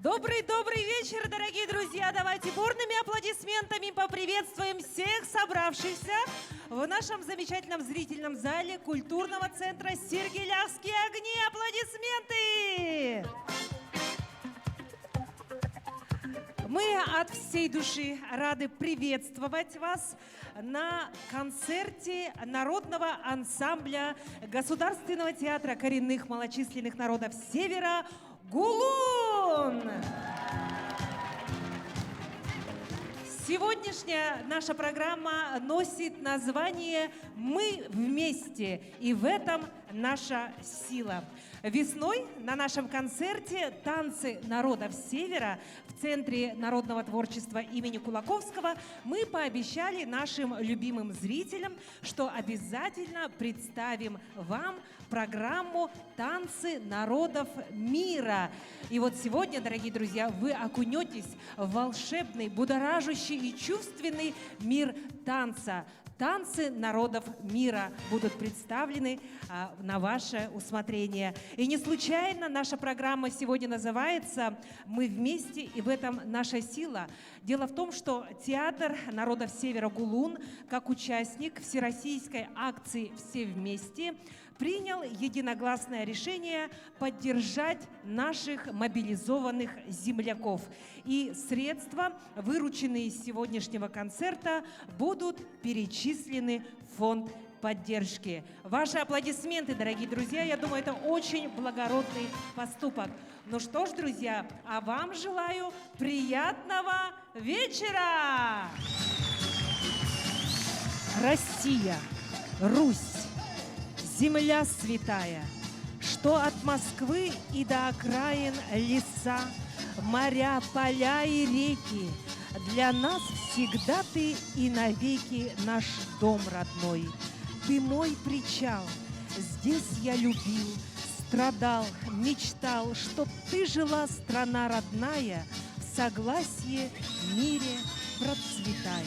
Добрый вечер, дорогие друзья! Давайте бурными аплодисментами поприветствуем всех собравшихся в нашем замечательном зрительном зале культурного центра «Сергелявские огни». Аплодисменты! Мы от всей души рады приветствовать вас на концерте народного ансамбля Государственного театра коренных малочисленных народов Севера «Гулун». Сегодняшняя наша программа носит название «Мы вместе», и в этом наша сила. Весной на нашем концерте «Танцы народов Севера» в Центре народного творчества имени Кулаковского мы пообещали нашим любимым зрителям, что обязательно представим вам программу «Танцы народов мира». И вот сегодня, дорогие друзья, вы окунетесь в волшебный, будоражащий и чувственный мир танца. Танцы народов мира будут представлены на ваше усмотрение. И не случайно наша программа сегодня называется «Мы вместе, и в этом наша сила». Дело в том, что Театр народов Севера «Гулун», как участник всероссийской акции «Все вместе», принял единогласное решение поддержать наших мобилизованных земляков. И средства, вырученные из сегодняшнего концерта, будут перечислены в фонд поддержки. Ваши аплодисменты, дорогие друзья, я думаю, это очень благородный поступок. Ну что ж, друзья, а вам желаю приятного вечера! Россия, Русь, земля святая, что от Москвы и до окраин леса, моря, поля и реки, для нас всегда ты и навеки наш дом родной. Ты мой причал, здесь я любил, страдал, мечтал, чтоб ты жила, страна родная, в согласии, мире процветая.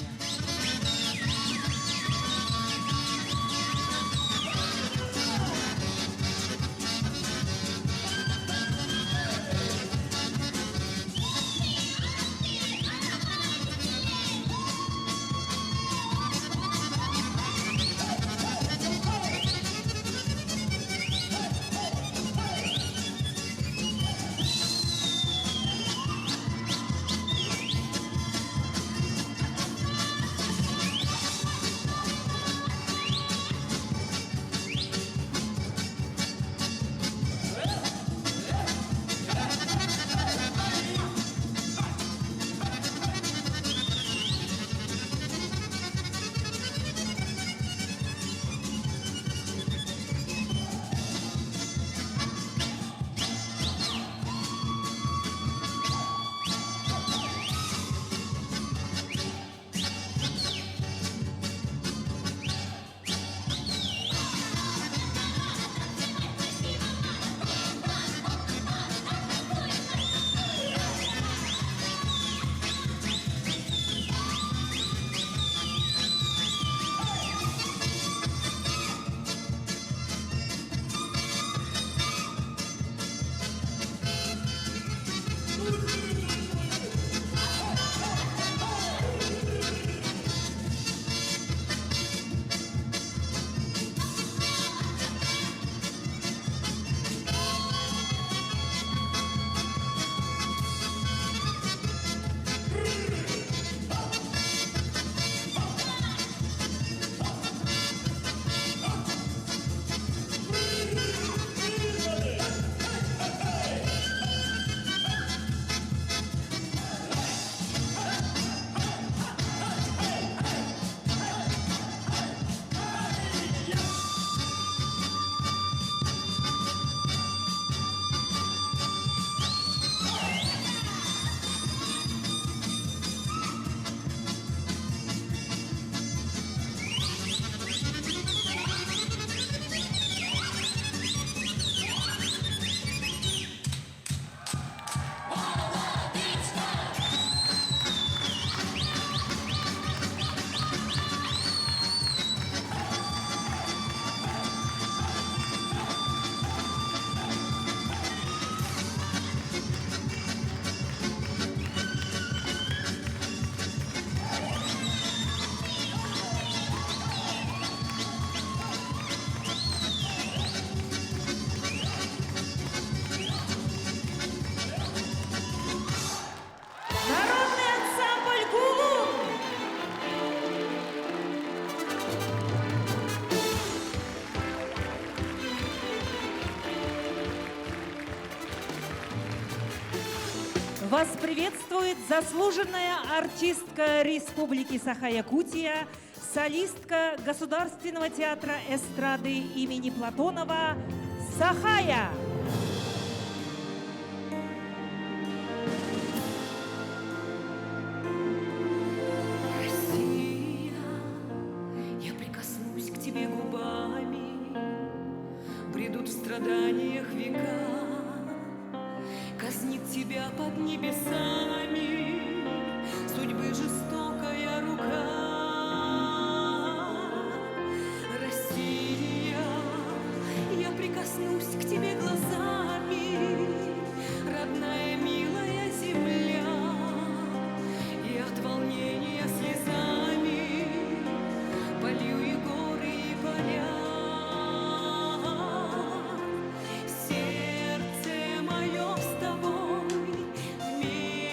Вас приветствует заслуженная артистка Республики Саха-Якутия, солистка Государственного театра эстрады имени Платонова Сахая. Россия, я прикоснусь к тебе губами, бредут в страданиях века. Казнит тебя под небесами судьбы жестокая рука. Россия, я прикоснусь к тебе глазами, родная милая земля, и от волнения слезами полью и горы, и поля. Сердце мое с тобой вместе.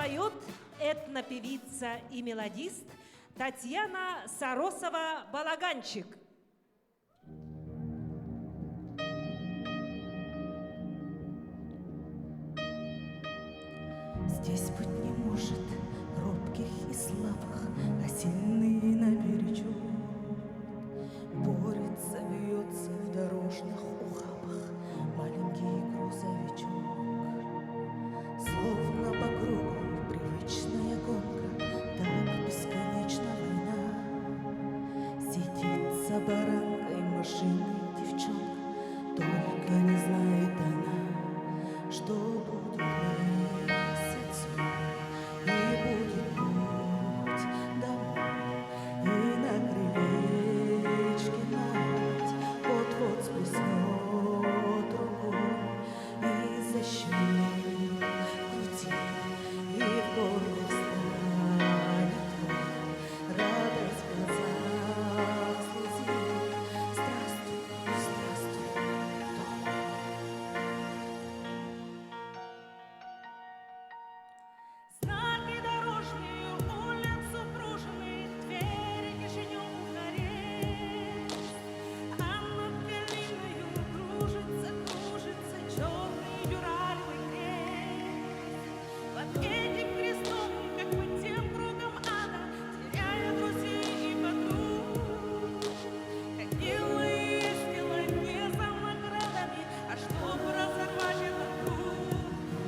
споет этнопевица и мелодист Татьяна Саросова-Балаганчик. Здесь быть не может робких и слабых, а сильные наперечет. Борется, вьется в дорожных ухабах маленький грузовичок. Словно по кругу привычная гонка, так бесконечна война. Сидит за баранкой машины девчонка, только не знает она, что будет месяцем, и будет путь домой, и на крылечке мать вот-вот сплеснет рукой, и защемит груди, и в горле встанет боль, радость в глазах слезит. Здравствуй, здравствуй, дом. Знаки дорожные, улиц супружных, двери Кишинев Бухарест. А над Берлиною кружится черный дюралевый крест. Под этим крестом, как под тем кругом ада, теряя друзей и подруг, ходила и ездила не за наградами, а чтоб разорвать этот круг.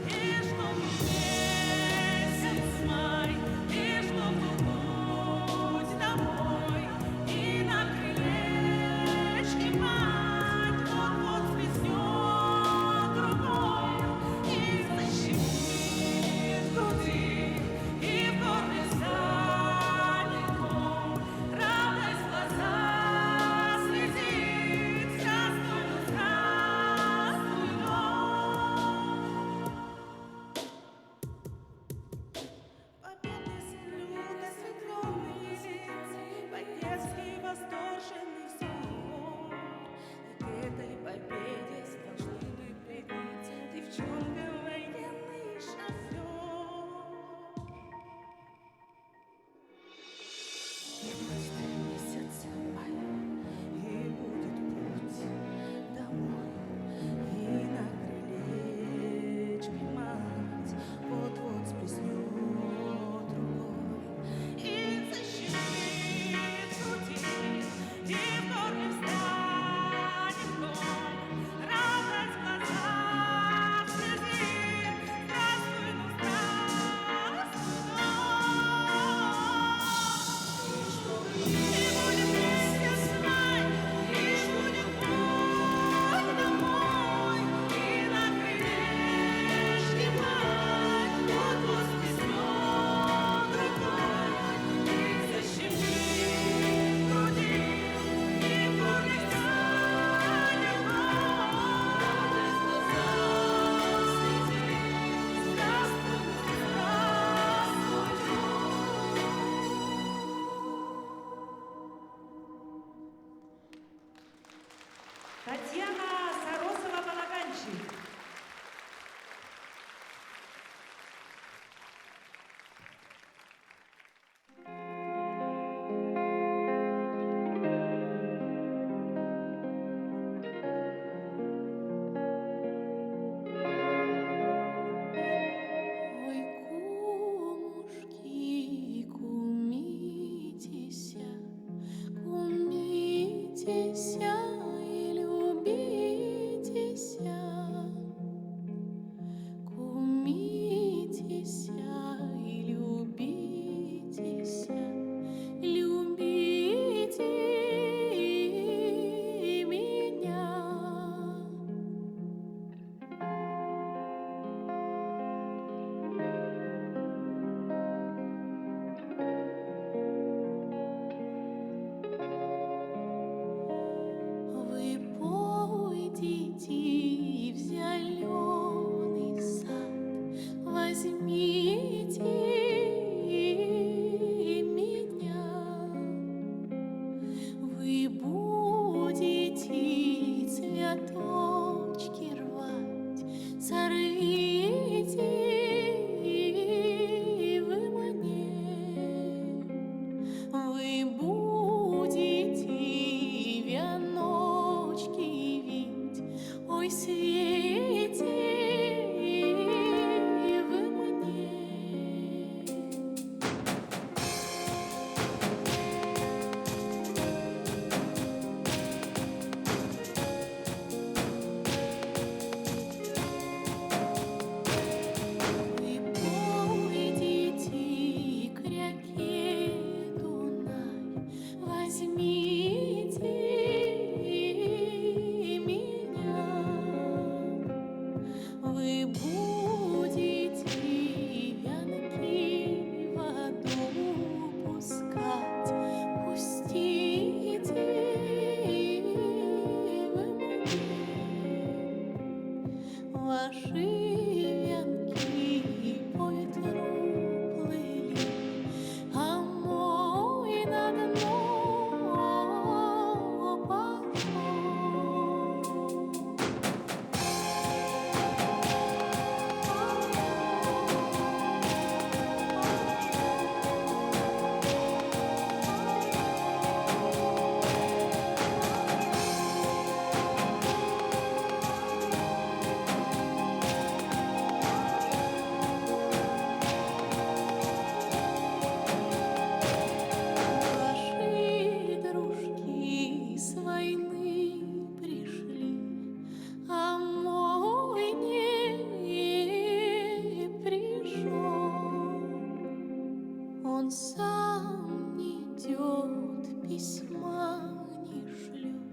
И чтоб месяц май, и чтоб путь домой, и на крылечке мать вот-вот сплеснет рукой, и защемит в груди, и в горле станет боль, радость в глазах слезит. Здравствуй, ну здравствуй, победы салют, осветленные лица, по-детски восторженный взор. И к этой победе должны бы прибиться девчонка, военный шофер. Месяц май, и будет путь домой, и на крылечке мать вот-вот сплеснет рукой. И защемит в груди, и в горле встанет дом, радость в глазах слезит. Здравствуй, ну здравствуй, дом. И будет месяц май, и будет путь домой, и на крылечке мать вот-вот сплеснет рукой, и защемит в груди, и в горле станет боль, радость в глазах слезит. Здравствуй, здравствуй, Татьяна Саросова-Балаганчик. Ой, кумушки, кумитеся, кумитеся и любитеся. ой, свете вы мне. Вы пойдите к реке Дунай, возьмите меня. Вы будете вянки воду пускать, пустите вы мне. Ваши венки по ветру плыли, а мой на дно Ваши дружки с войны пришли, а мой не пришел. Он сам не идет, письма не шлет,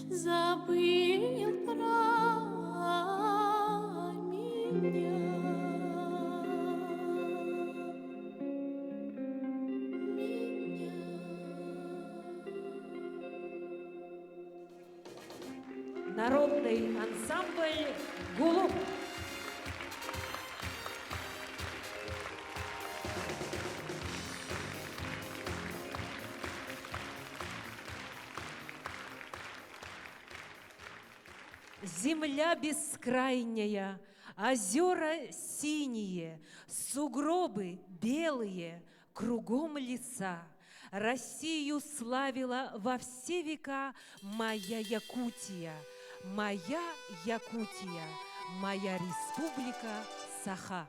забыл про Народный ансамбль «Гулуп». Земля бескрайняя, озера синие, сугробы белые, кругом леса. Россию славила во все века моя Якутия, моя Якутия, моя республика Саха.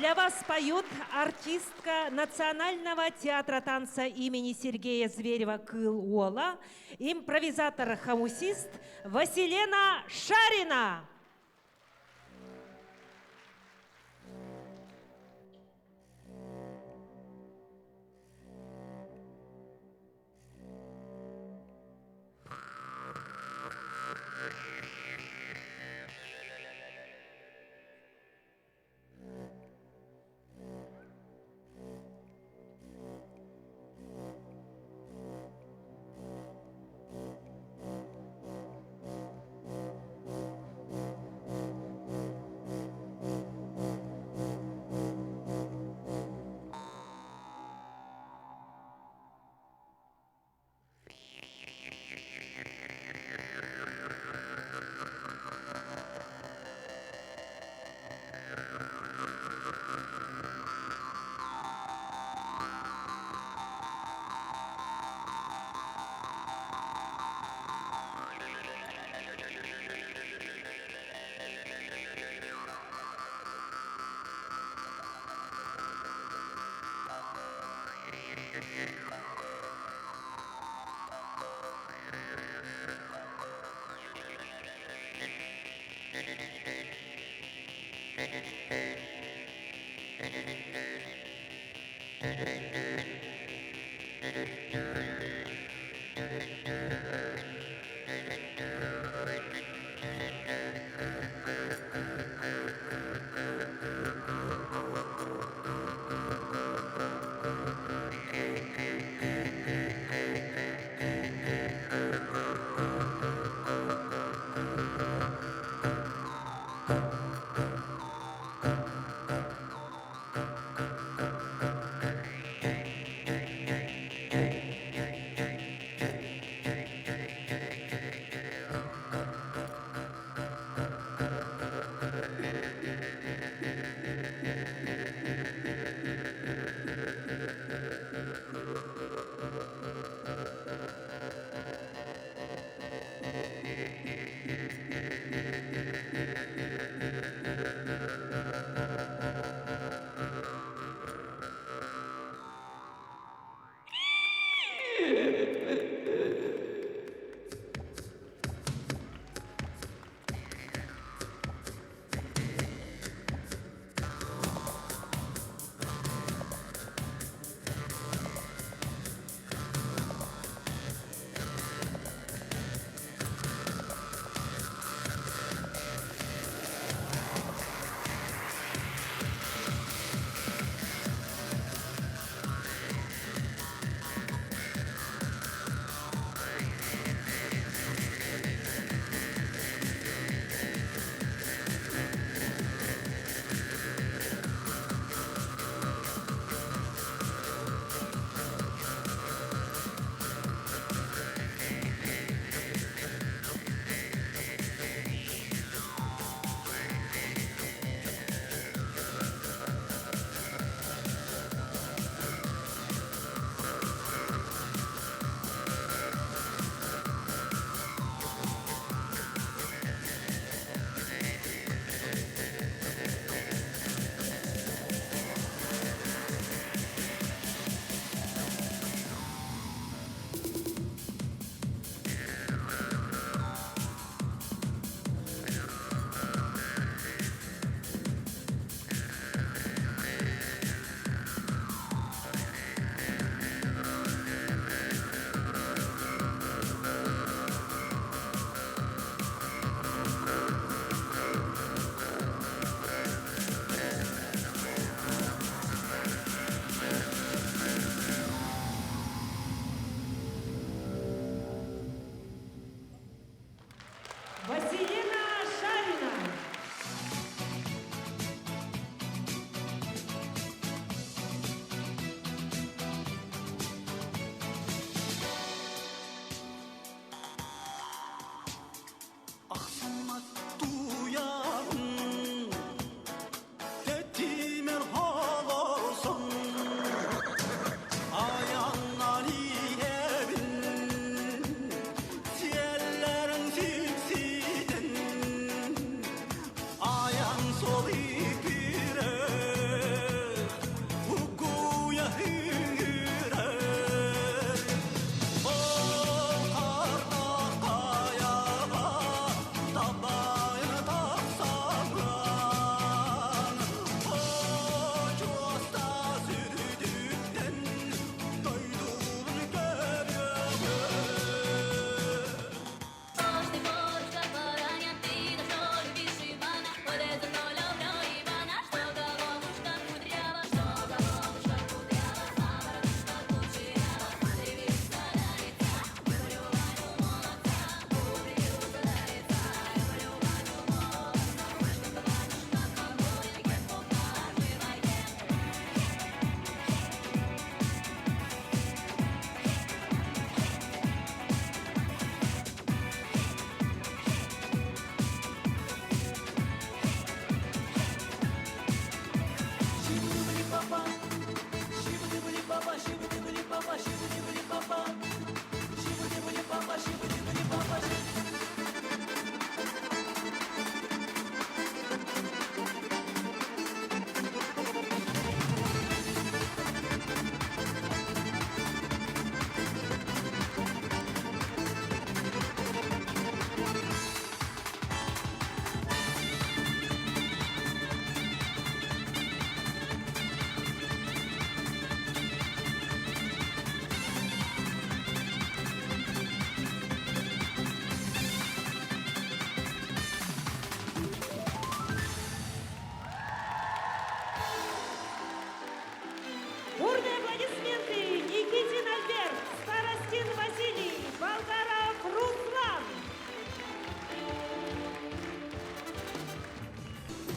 Для вас поют артистка Национального театра танца имени Сергея Зверева Кыл-Ола, импровизатор-хомусист Василена Шарина.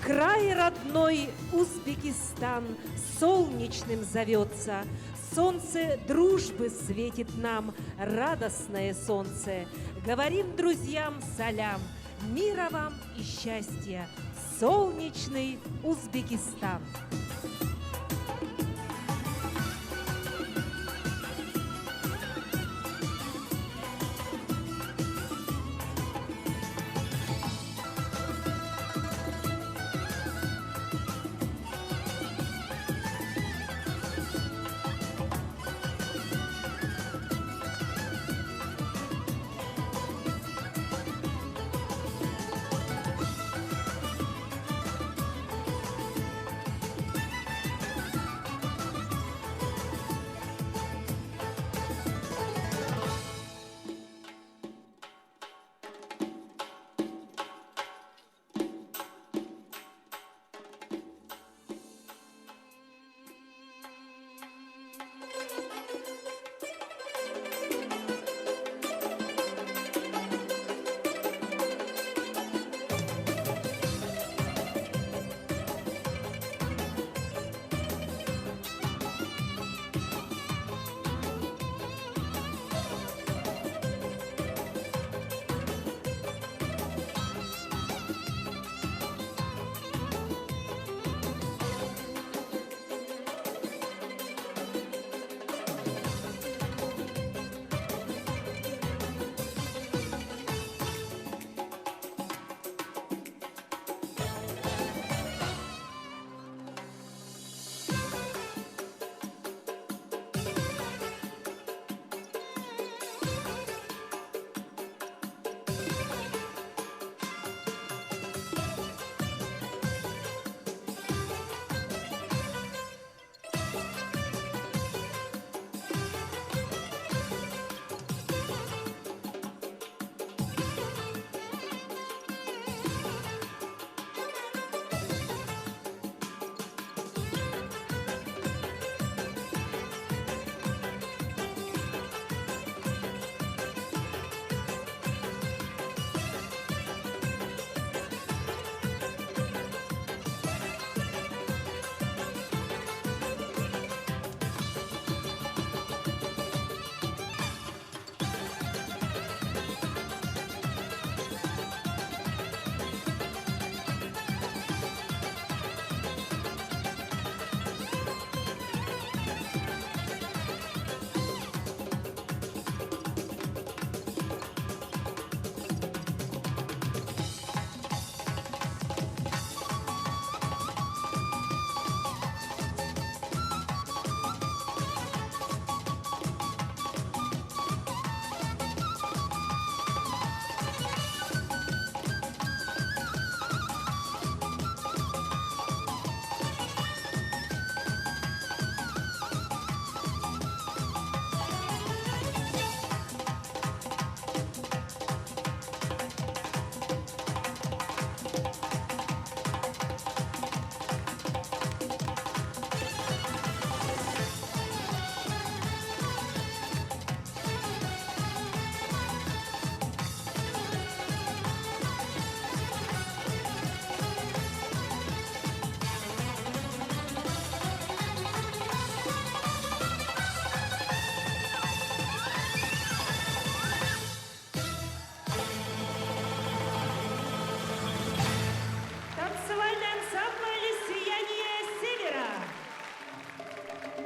Край родной Узбекистан солнечным зовется, солнце дружбы светит нам, радостное солнце. Говорим друзьям салям, мира вам и счастья, солнечный Узбекистан.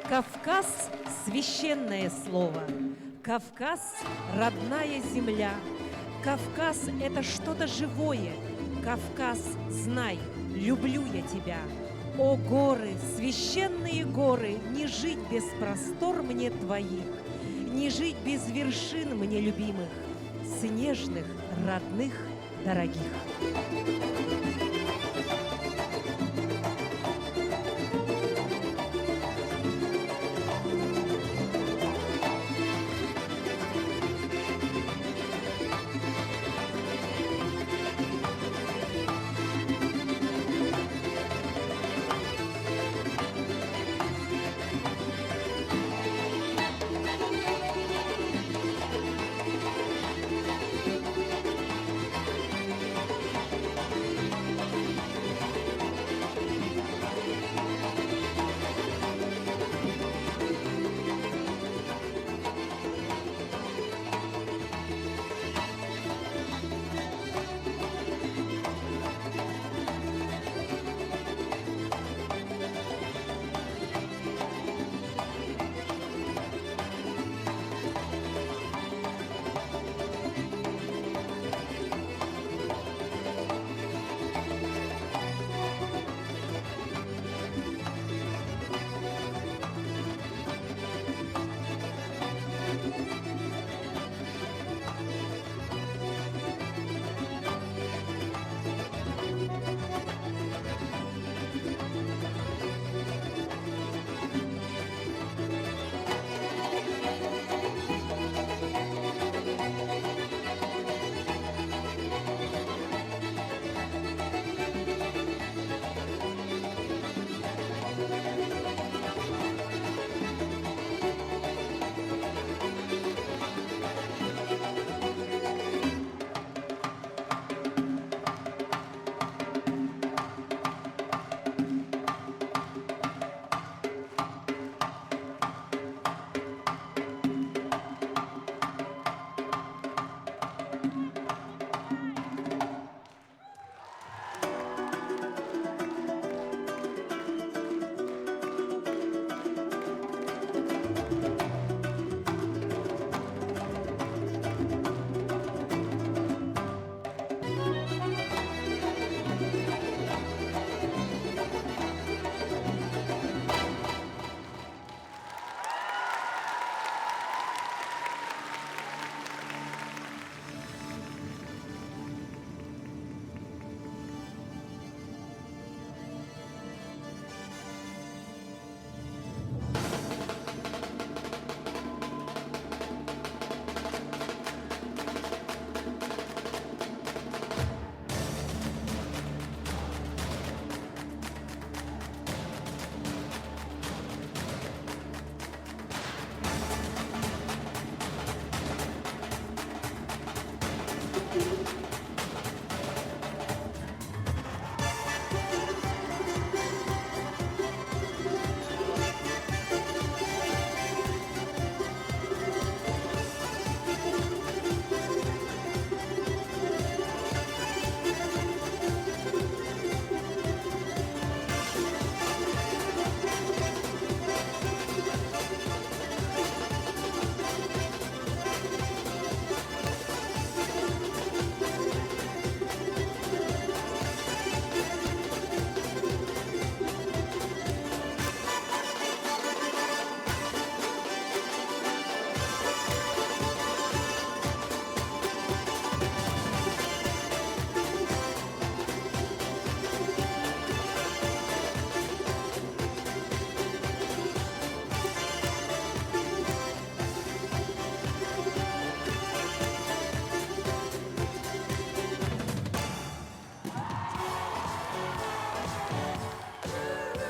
Кавказ – священное слово. Кавказ – родная земля. Кавказ – это что-то живое. Кавказ, знай, люблю я тебя. О, горы, священные горы, не жить без простор мне твоих, не жить без вершин мне любимых, снежных, родных, дорогих.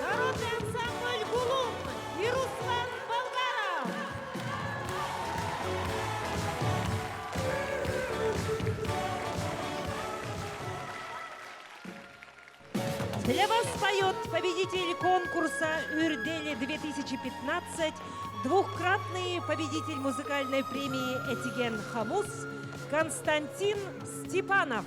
Народный ансамбль «Гулум» и Руслан Болгаров. Для вас поет победитель конкурса «Үрдели-2015», двукратный победитель музыкальной премии «Этиген Хамус» Константин Степанов.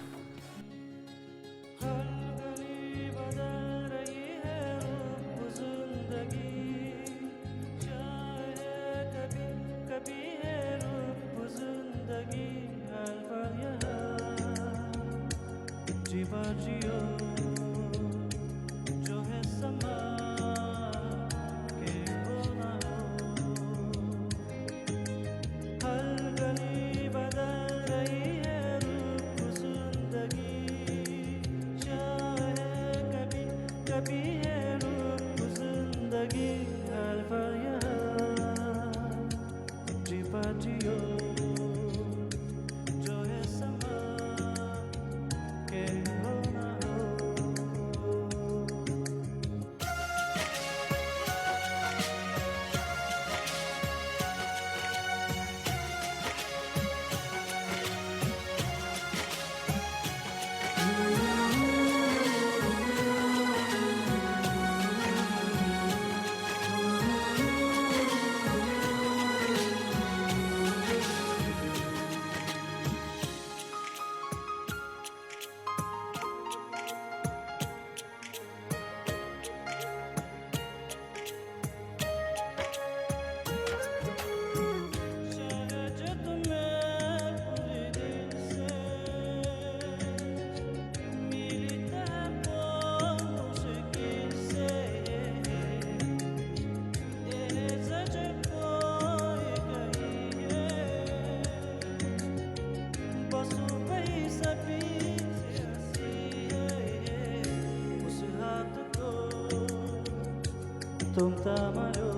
तुम तमरो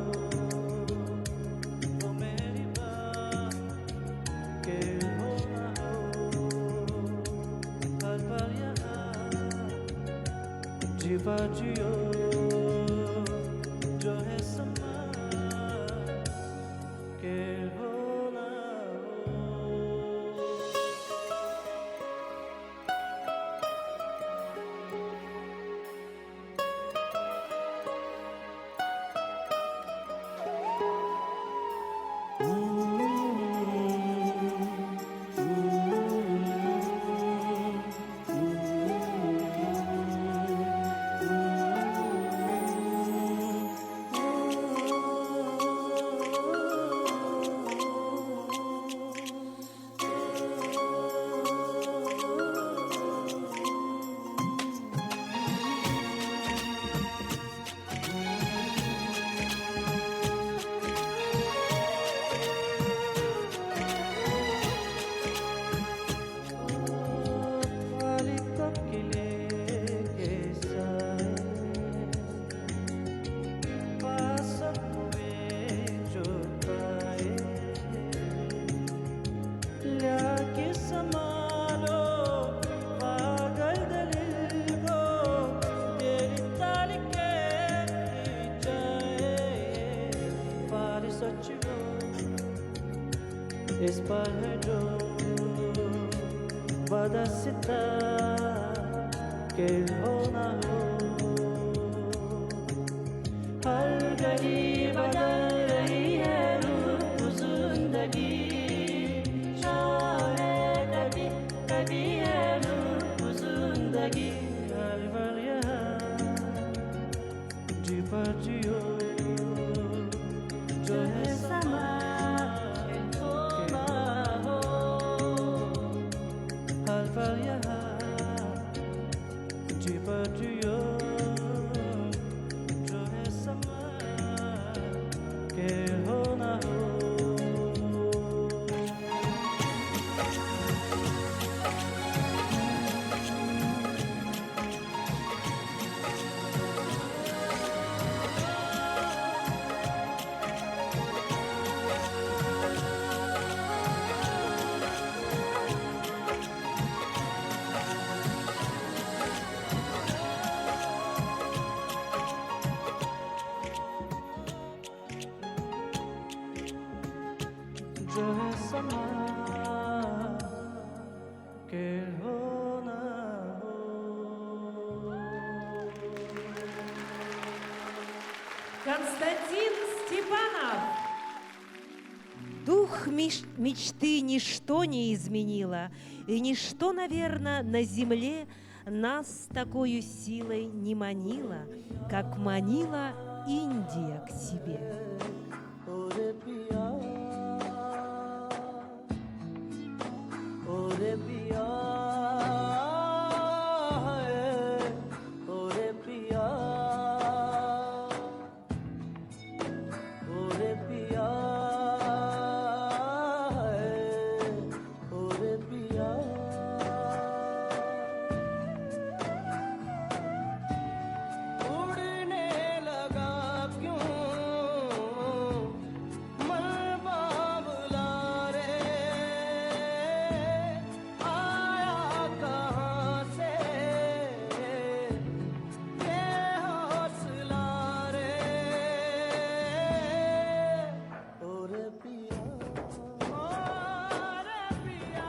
वो मेरी बात के हो ना हो हर पल यहाँ जीवा जियो जो है समा के हो ना हो। इस पर है जो बदस्ता के हो ना हो हर घड़ी बदल रही है रूप जिंदगी चाहे कभी कभी है रूप जिंदगी हर पल यहाँ जी पर जियो जो है समा पर यहाँ जी पर जियो जो है समा के हो ना हो। के हो ना हो। Константин Степанов. Дух мечты ничто не изменило, и ничто, наверное, на земле нас такою силой не манило, как манила Индия к себе. ओरे पिया ओरे पिया ओरे पिया ओरे पिया ओरे पिया उड़ने लगा क्यों मन बाबुला रे आया कहाँ से ये हौसला रे ओरे पिया ओरे पिया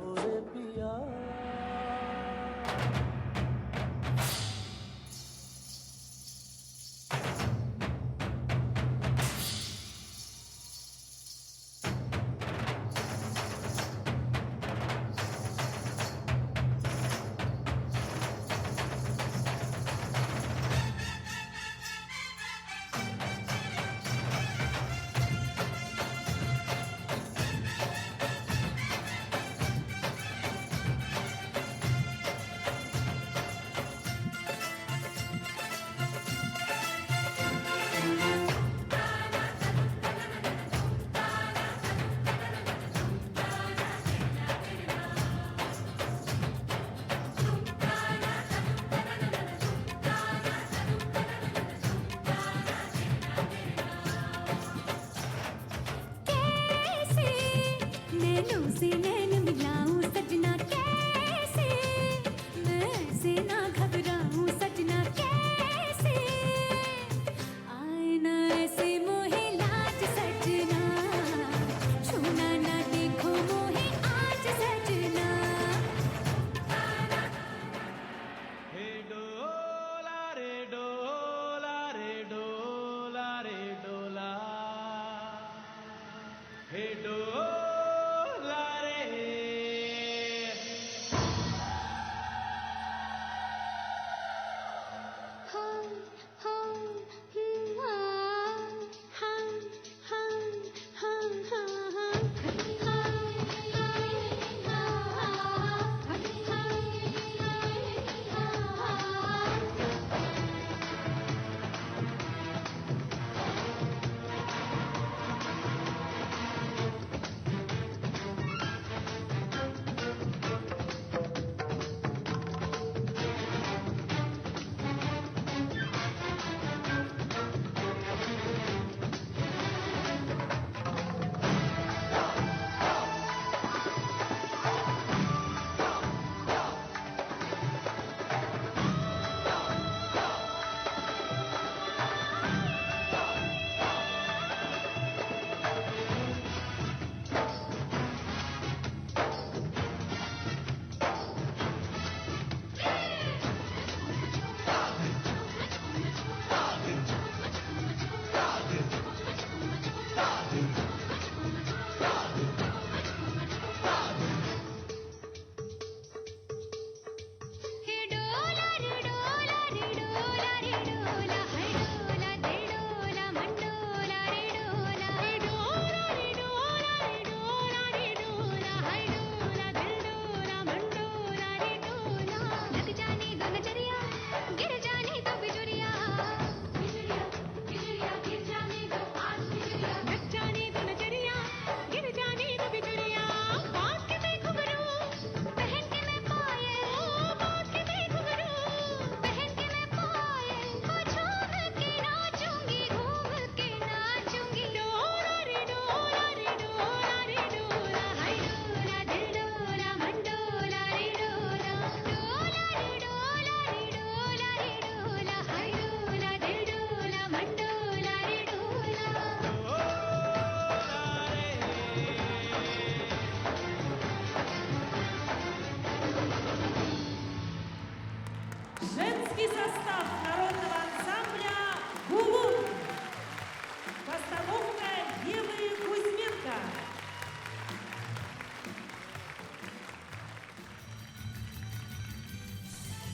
ओरे पिया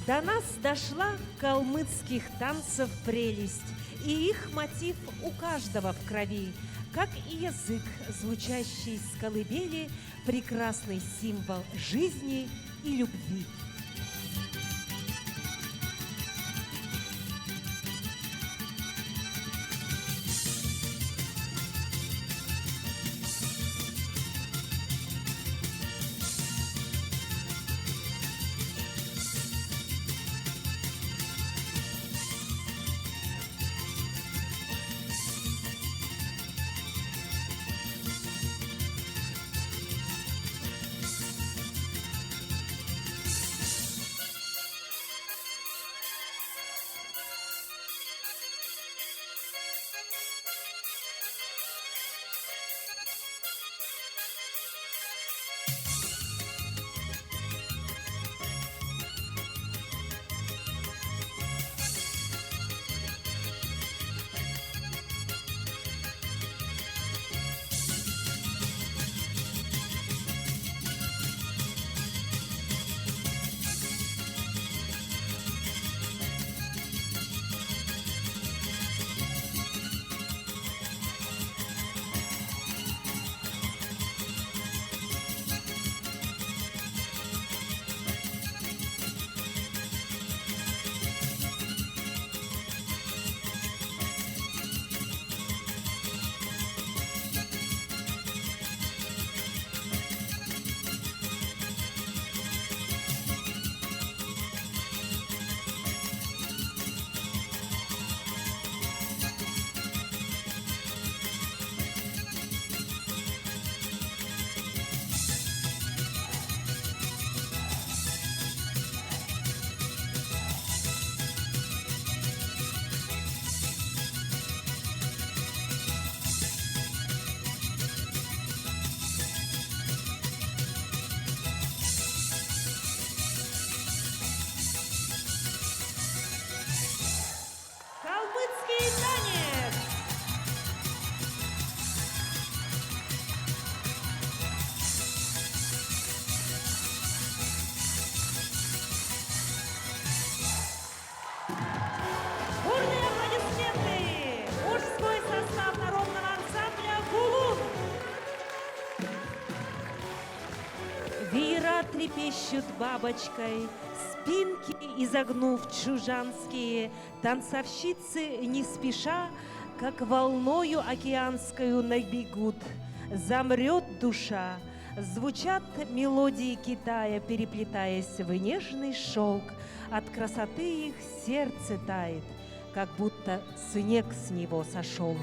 До нас дошла калмыцких танцев прелесть, и их мотив у каждого в крови, как и язык, звучащий с колыбели, прекрасный символ жизни и любви. Калмыцкий танец! Бурные аплодисменты! Мужской состав народного ансамбля «Гулун». Веера трепещут бабочкой, спинки изогнув чужанские, танцовщицы не спеша, как волною океанскую набегут. Замрет душа, звучат мелодии Китая, переплетаясь в нежный шелк. От красоты их сердце тает, как будто снег с него сошел.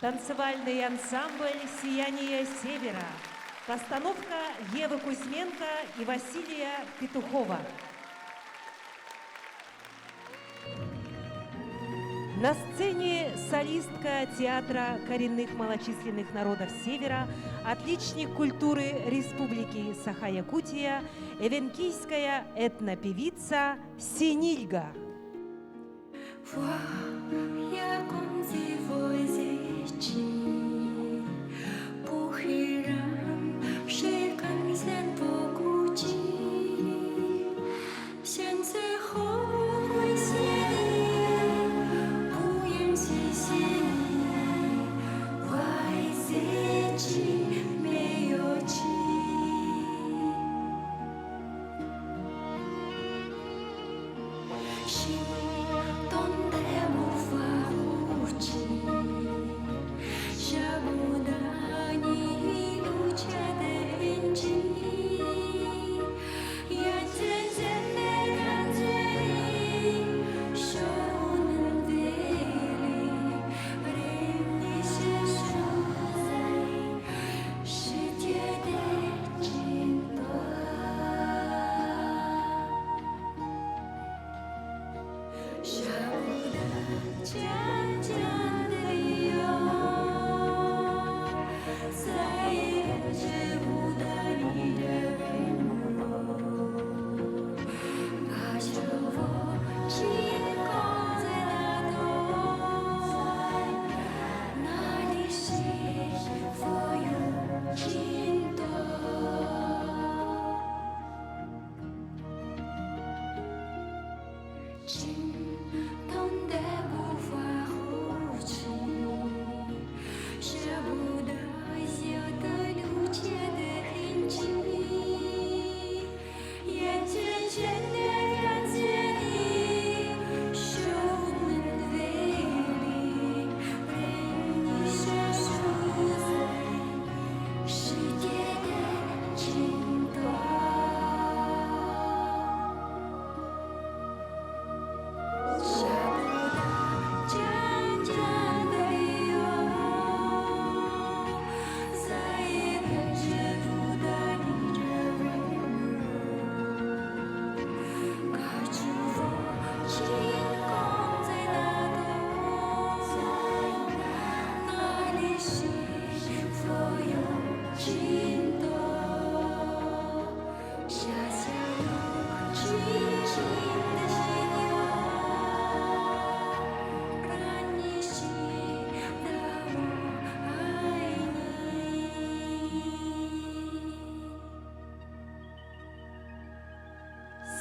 Танцевальный ансамбль «Сияние Севера». Постановка Евы Кузьменко и Василия Петухова. На сцене солистка театра коренных малочисленных народов Севера, отличник культуры Республики Саха-Якутия, эвенкийская этнопевица Синильга.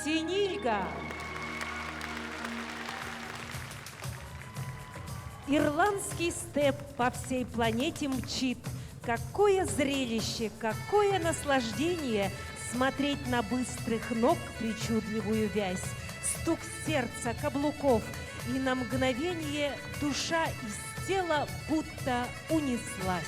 Синильга. Ирландский степ по всей планете мчит. Какое зрелище, какое наслаждение смотреть на быстрых ног причудливую вязь, стук сердца, каблуков, и на мгновение душа из тела будто унеслась.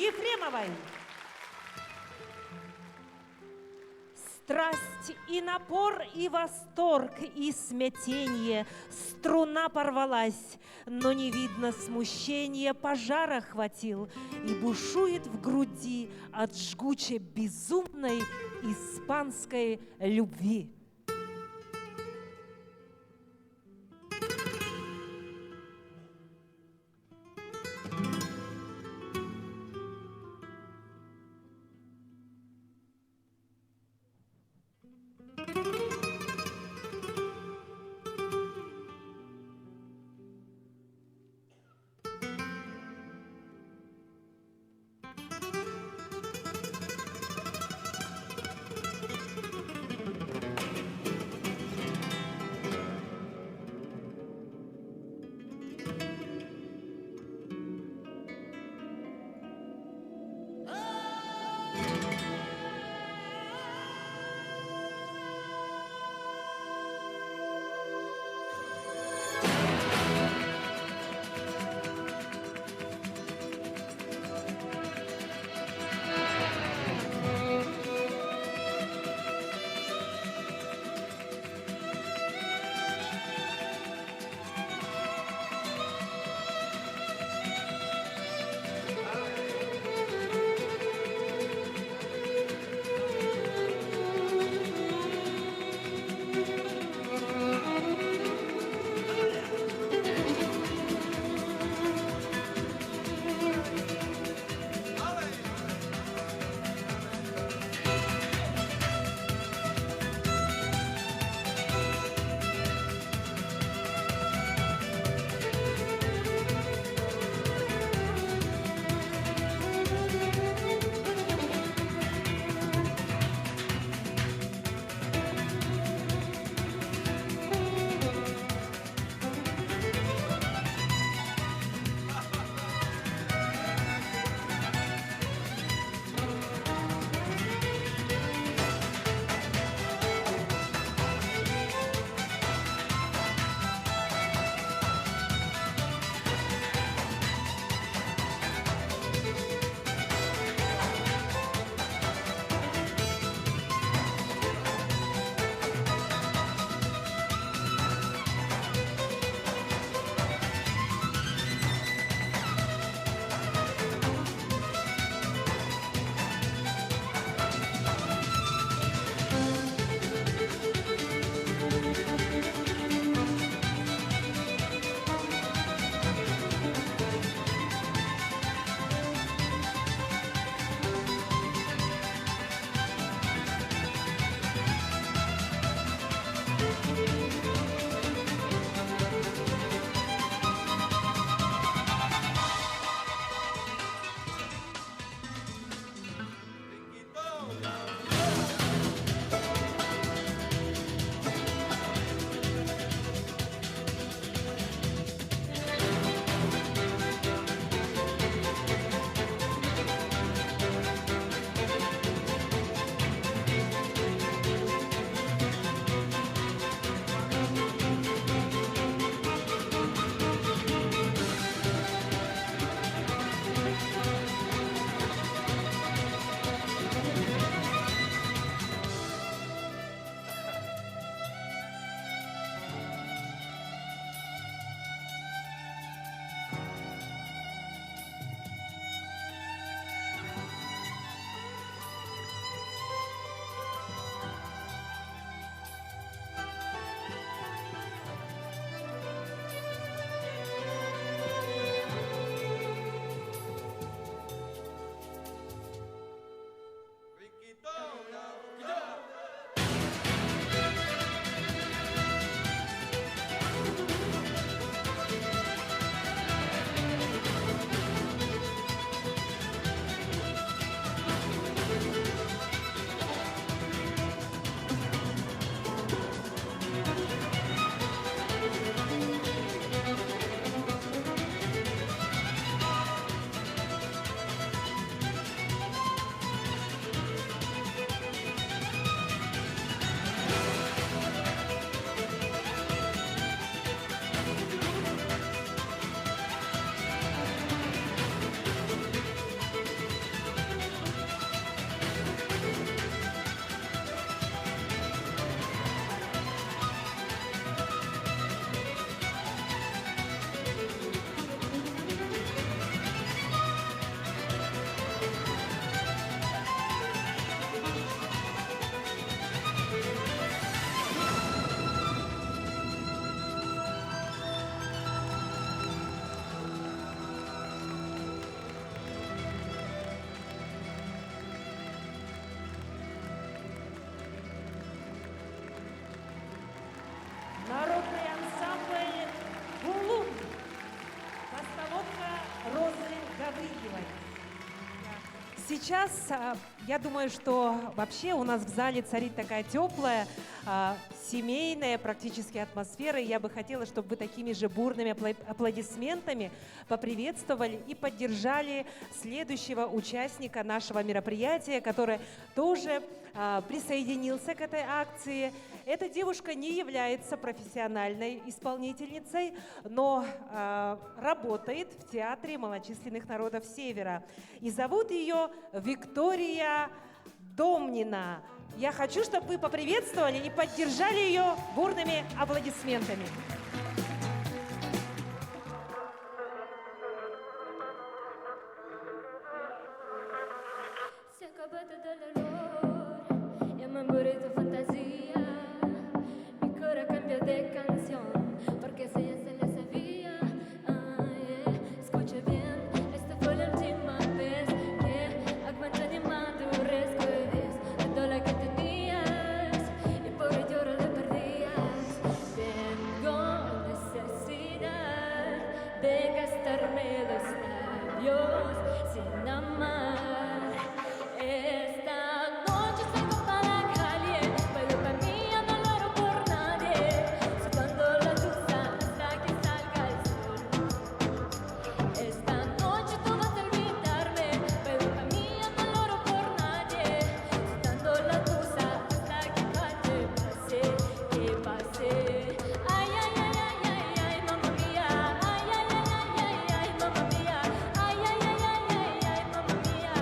Ефремовой. Страсть и напор, и восторг, и смятенье. Струна порвалась, но не видно смущения. Пожар охватил и бушует в груди от жгуче безумной испанской любви. Сейчас я думаю, что вообще у нас в зале царит такая теплая, семейная практически атмосфера. И я бы хотела, чтобы вы такими же бурными аплодисментами поприветствовали и поддержали следующего участника нашего мероприятия, который тоже присоединился к этой акции. Эта девушка не является профессиональной исполнительницей, но работает в Театре малочисленных народов Севера. И зовут ее Виктория Домнина. Я хочу, чтобы вы поприветствовали и поддержали ее бурными аплодисментами. Se acabó todo el dolor, ya me morí tu fantasía. Mi cora cambió de canción, porque si ya se la sabía. Escucha bien, esta fue la última vez que aguanto de madurez. Cuides todo lo que tenías y por ello lo perdías. Tengo necesidad de gastarme los labios sin amar. Esta noche salgo para la calle, bailo pa' mí, yo no lo hago por nadie, sudando la tusa hasta que salga el sol. Esta noche tú vas a olvidarme, bailo pa' mí, yo no lo hago por nadie, sudando la tusa hasta que pase, que pase. Ay, ay, ay, ay, ay, ay, mamma mía, ay, ay, ay, ay, ay, ay, mamma mía, ay, ay, ay, ay, ay, ay, mamma mía.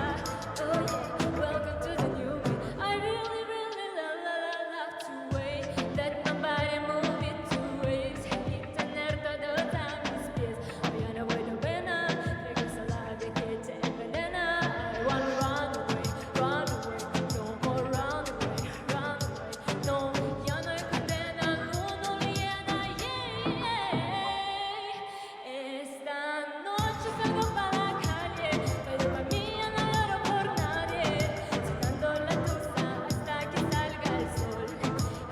Oh yeah, welcome to the new me. I really, really love to wait. Let my body move it to ways y tener todo a mis pies. Hoy ya no voy de pena, regreso a la vida que te envenena. I wanna run away, no more run away. No, ya no hay condena, luna llena, yeah. Esta noche salgo para la calle, pero pa' mí ya no lo hago por nadie, sudando la tusa hasta que salga el sol.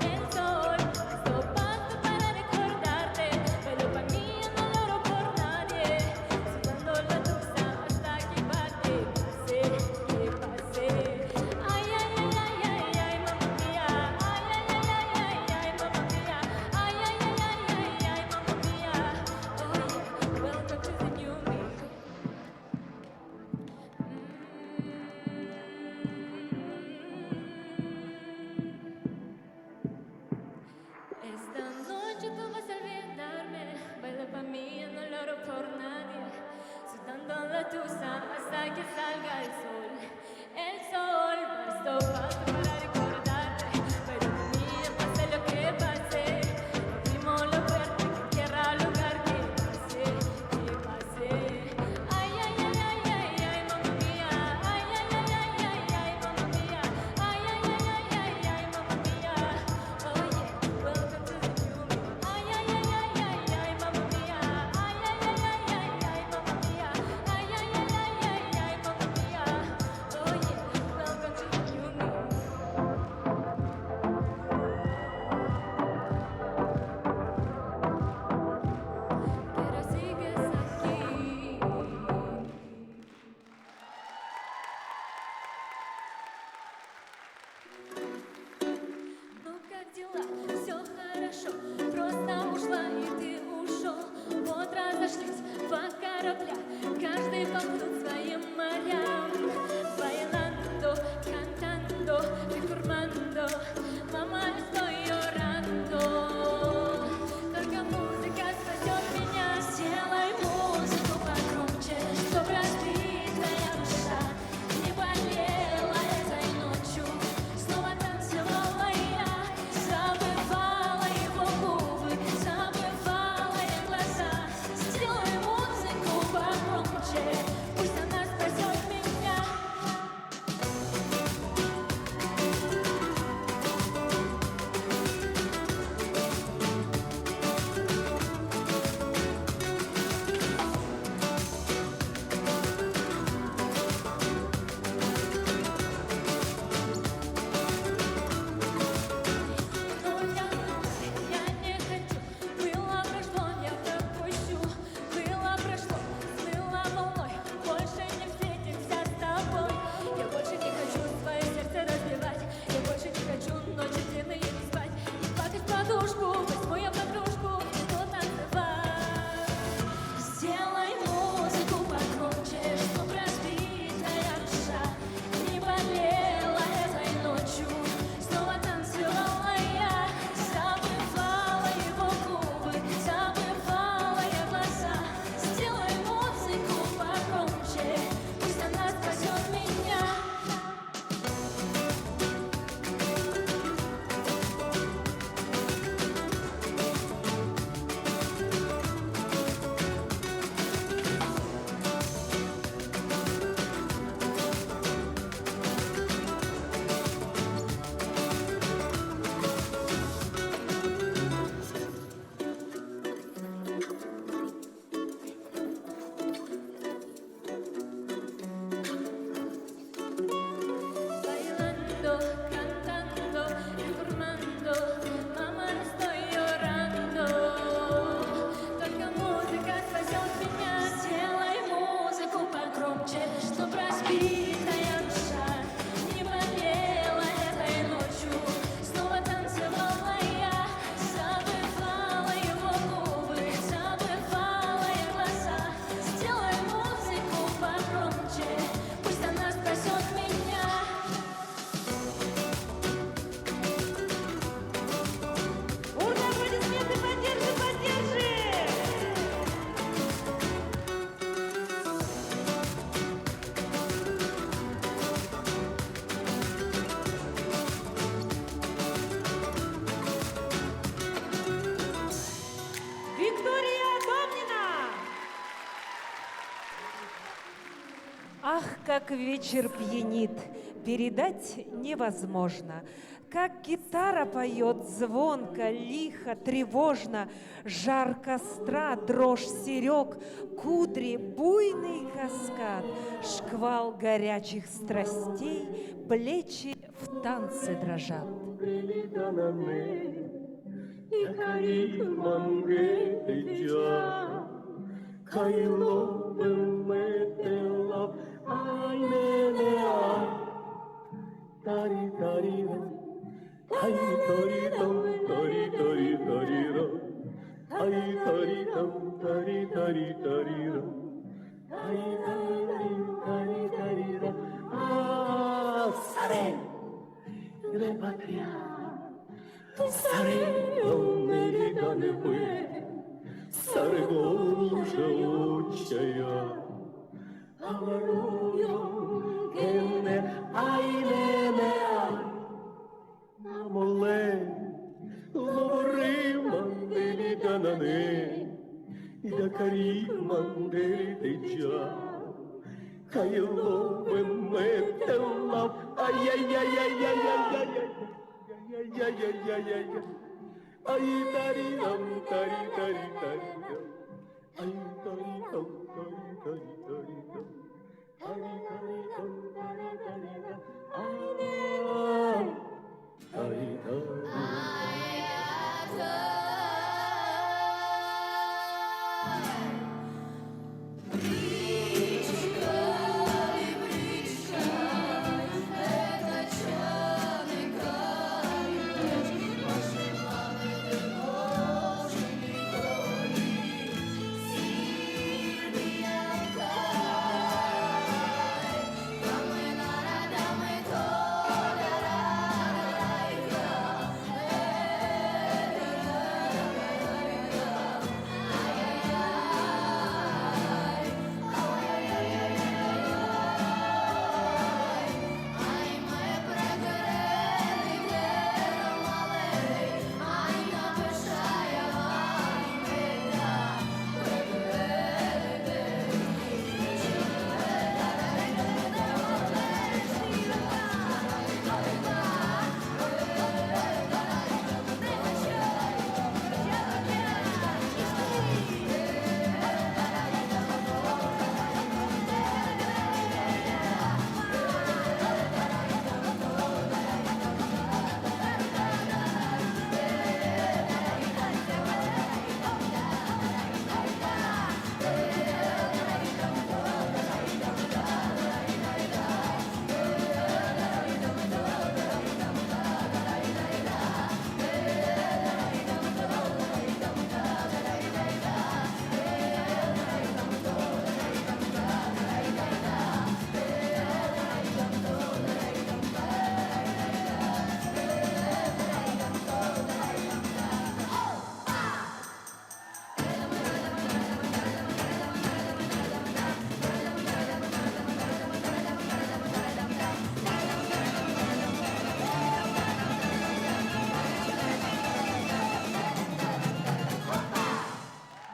El sol, esto basta para recordarte, pero pa' mí ya no lo hago por nadie, sudando la tusa hasta que pase, que pase. Ay, ay, ay, ay, ay, ay, mamma mía, ay, ay, ay, ay, ay, ay, mamma mía, ay, ay, ay, ay, ay, ay, mamma mía. Oh yeah, welcome to the new me. Esta noche tú vas a olvidarme, baila pa' mí, yo no lo hago por nadie, sudando la tusa hasta que salga el sol. El sol, basta para recordarte, pero pa' mí ya pase lo que pase, abrimos la puerta que cierra el lugar que pase. Ay, ay, ay, ay, ay, ay, mamma mía, ay, ay, ay, ay, ay, ay, mamma mía, ay, ay, ay, ay, ay, ay, mamma mía. Oh yeah, welcome to the new me. Ay, ay, ay, ay, ay, ay, mamma mía, ay, ay, ay, ay, ay, ay, mamma mía, ay, ay, ay, ay, ay, ay, mamma mía. Oh yeah, welcome to the new me. Pero sigues aquí. Ну как дела? Все хорошо. Просто ушла и ты ушел. Вот разошлись два корабля, каждый поплыл своим морям. Bailando, cantando, recordando, mamá, estoy llorando. Только музыка спасет меня. Сделай музыку погромче, чтоб разбитая душа не болела этой ночью. Снова танцевала я, забыв как вечер пьянит, передать невозможно. Как гитара поет звонко, лихо, тревожно, жар костра, дрожь серег, кудри, буйный каскад, шквал горячих страстей, плечи в танце дрожат.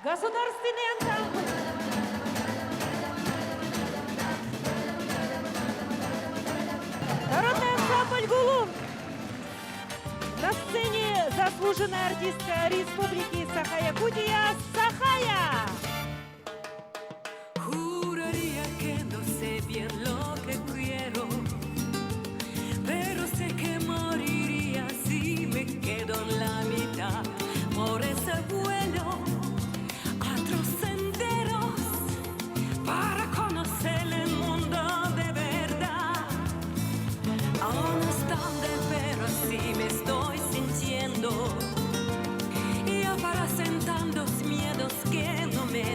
Государственный ансамбль. Народный ансамбль «Гулун». На сцене заслуженная артистка Республики Саха-Якутия Сахая. Juraría que no sé bien lo que quiero, pero sé que moriría si me quedo en la mitad. Por ese vuelo a otros senderos para conocer el mundo de verdad. Aún no es tarde, pero así me estoy sintiendo. Y para sentar los miedos que no me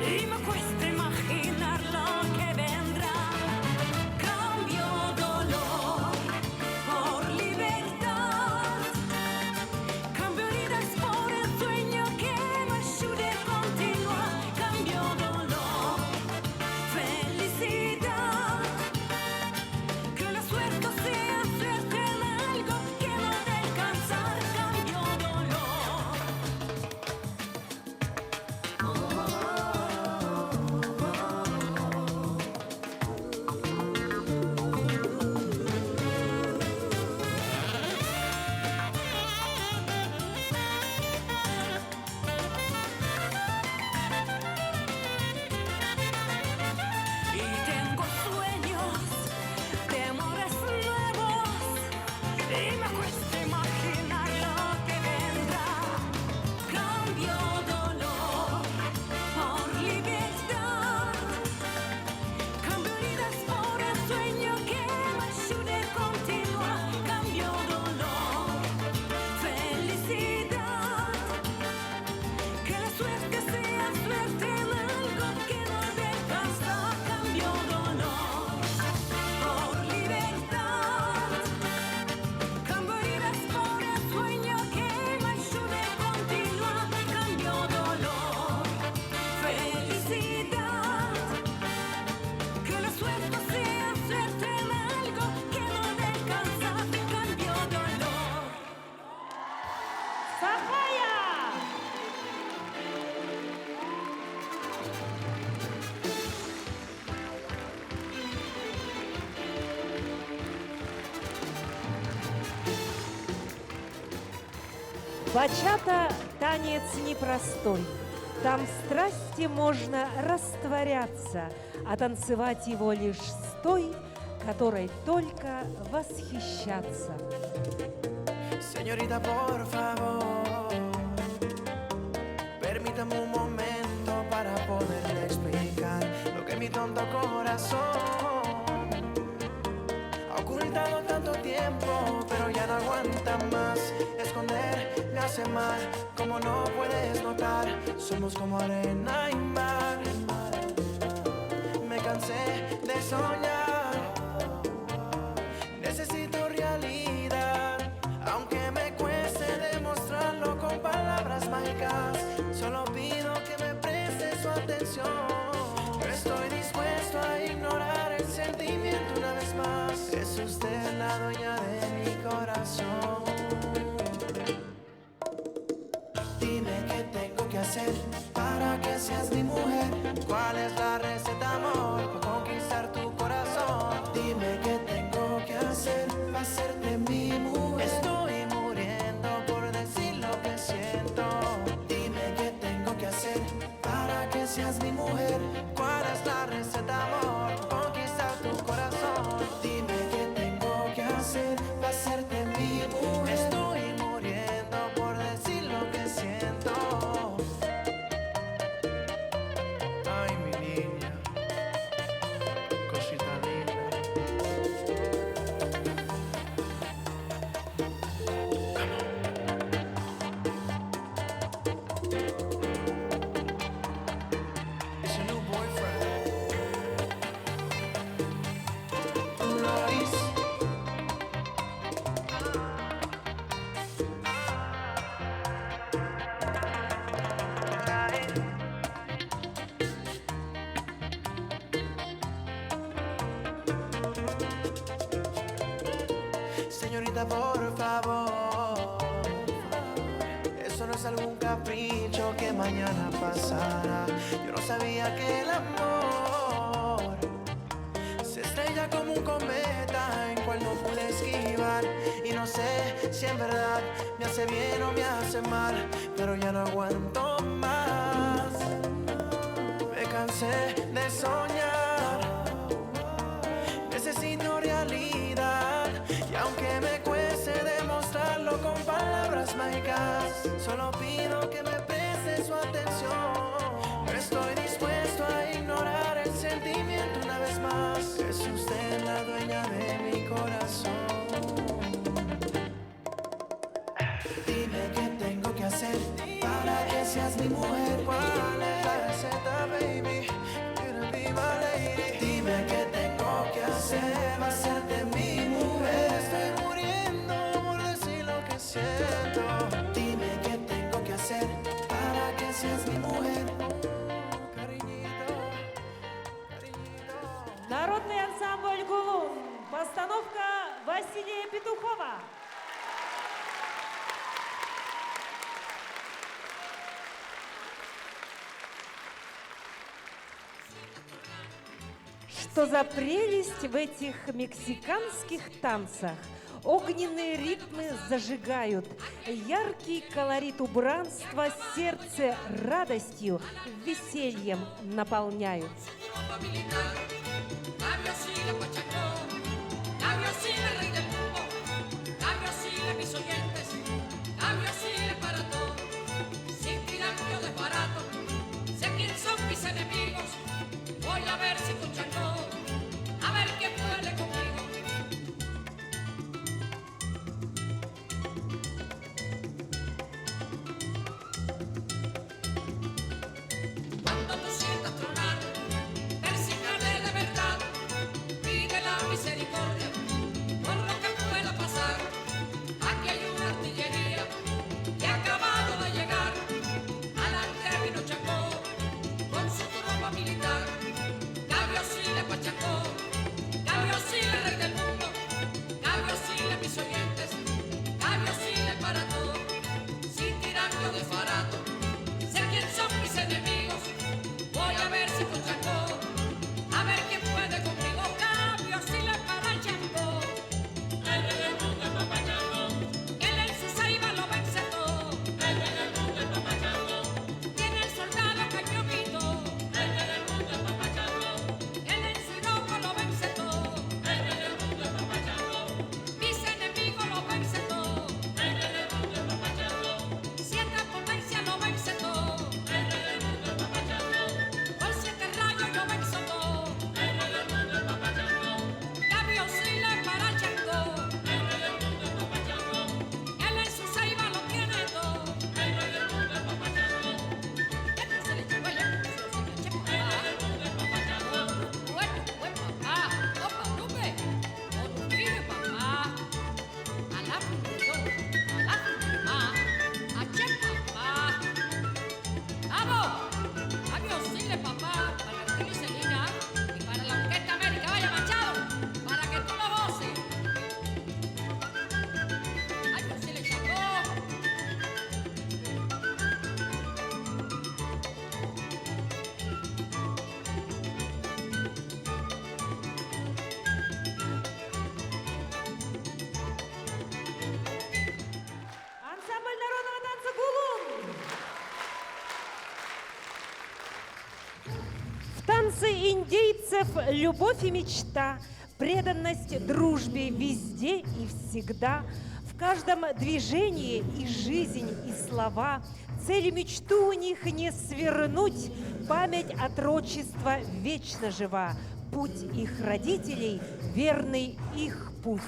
y me cuesta imaginar lo que vendrá. Cambio dolor por libertad, cambio heridas por el sueño que me ayude a continuar. Cambio dolor, felicidad, que la suerte sea suerte en algo que no ha de alcanzar. Cambio dolor. Y tengo sueños, temores nuevos, y me cuesta imaginar lo que vendrá. Cambio dolor por libertad, cambio heridas por el sueño que me ayude a continuar. Cambio dolor, felicidad, que la suerte sea suerte en algo que no ha de alcanzar. Cambio dolor por libertad, cambio heridas por el sueño que me ayude a continuar. Cambio dolor, felicidad, que la suerte sea suerte en algo que no ha de alcanzar. Cambio dolor. Сахая! Бачата – танец непростой. Там в страсти можно растворяться, а танцевать его лишь с той, которой только восхищаться. Señorita, por favor, permítame un momento para poderle explicar lo que mi tonto corazón ha ocultado tanto tiempo, pero ya no aguanta más. Esconder me hace mal, como no puedes notar, somos como arena y mar. Me cansé de soñar, necesito realidad, aunque me cueste demostrarlo con palabras mágicas. Solo pido que me preste su atención. No estoy dispuesto a ignorar el sentimiento una vez más. Es usted la dueña de mi corazón. Dime qué tengo que hacer para que seas mi mujer. ¿Cuál es la receta, amor, para conquistar tu corazón? Dime qué tengo que hacer para hacerte mi mujer. Estoy muriendo por decir lo que siento. Dime qué tengo que hacer para que seas mi mujer. ¿Cuál es la receta, amor, para conquistar tu corazón? Dime qué tengo que hacer para hacerte mi mujer. Estoy muriendo por decir lo que siento. Ay, mi niña, cosita linda. It's your new boyfriend, Royce. Señorita, por favor, eso no es algún capricho que mañana pasará. Yo no sabía que el amor se estrella como un cometa en cual no pude esquivar. Y no sé si en verdad me hace bien o me hace mal, pero ya no aguanto más. Me cansé de soñar, necesito realidad, y aunque me cueste demostrarlo con palabras mágicas, solo pido que me preste su atención. No estoy dispuesto a ignorar el sentimiento una vez más. Es usted la dueña de mi corazón. Dime qué tengo que hacer para que seas mi mujer. ¿Cuál es la receta, baby? Что за прелесть в этих мексиканских танцах? Огненные ритмы зажигают, яркий колорит убранства сердце радостью, весельем наполняют. Cambio Chile, Pachacó, cambio Chile, rey del mundo, cambio Chile, mis oyentes, cambio Chile para todo, sin cambio desbarato, sé quién son mis enemigos, voy a ver si con Changó, a ver quién puede conmigo. Cuando tú sientas tronar, persígnate de verdad, pide la misericordia por lo que pueda pasar. Aquí hay una artillería que ha acabado de llegar, adelante vino Chacó con su tropa militar. Cambio Chile, Pachacó, cambio Chile, rey del mundo, cambio Chile, mis oyentes, cambio Chile para todo, sin tirarlo de farato, sé quién son mis enemigos, voy a ver si con Chacó, a ver quién puede conmigo. Cambio Chile para Chacó, el rey del mundo es Papá Chacó, él en su ceiba lo vence todo, el rey del mundo es Papá Chacó, tiene el soldado cañonito, el rey del mundo es Papá Chacó, él en su loco lo vence todo, el rey del mundo es Papá Chacó, mis enemigos lo vence todo, el rey del mundo es Papá Chacó, siete potencias lo vence todo, el rey del mundo es Papá Chacó, con siete rayos lo vence todo, el rey del mundo es Papá Chacó, cambio Chile para Chacó, el rey del mundo es Papá Chacó, él en su ceiba lo tiene todo, el rey del mundo es Papá Chacó, este se le echó huele, se lo sigue chepo, el rey del mundo es Papá Chacó, bueno, papá, opa, lupe, o tu pibe papá, a la función, a la función, a che papá, vamos, cambio Chile papá, para la Celina y para la Orquesta América, vaya Machado, para que tú lo goces. Cambio Chile Chacó. Ансамбль народного танца «Гулун». В танце индейцев любовь и мечта, преданность дружбе везде и всегда, в каждом движении и жизнь, и слова. Цель и мечту у них не свернуть, память отрочества вечно жива, путь их родителей — верный их путь.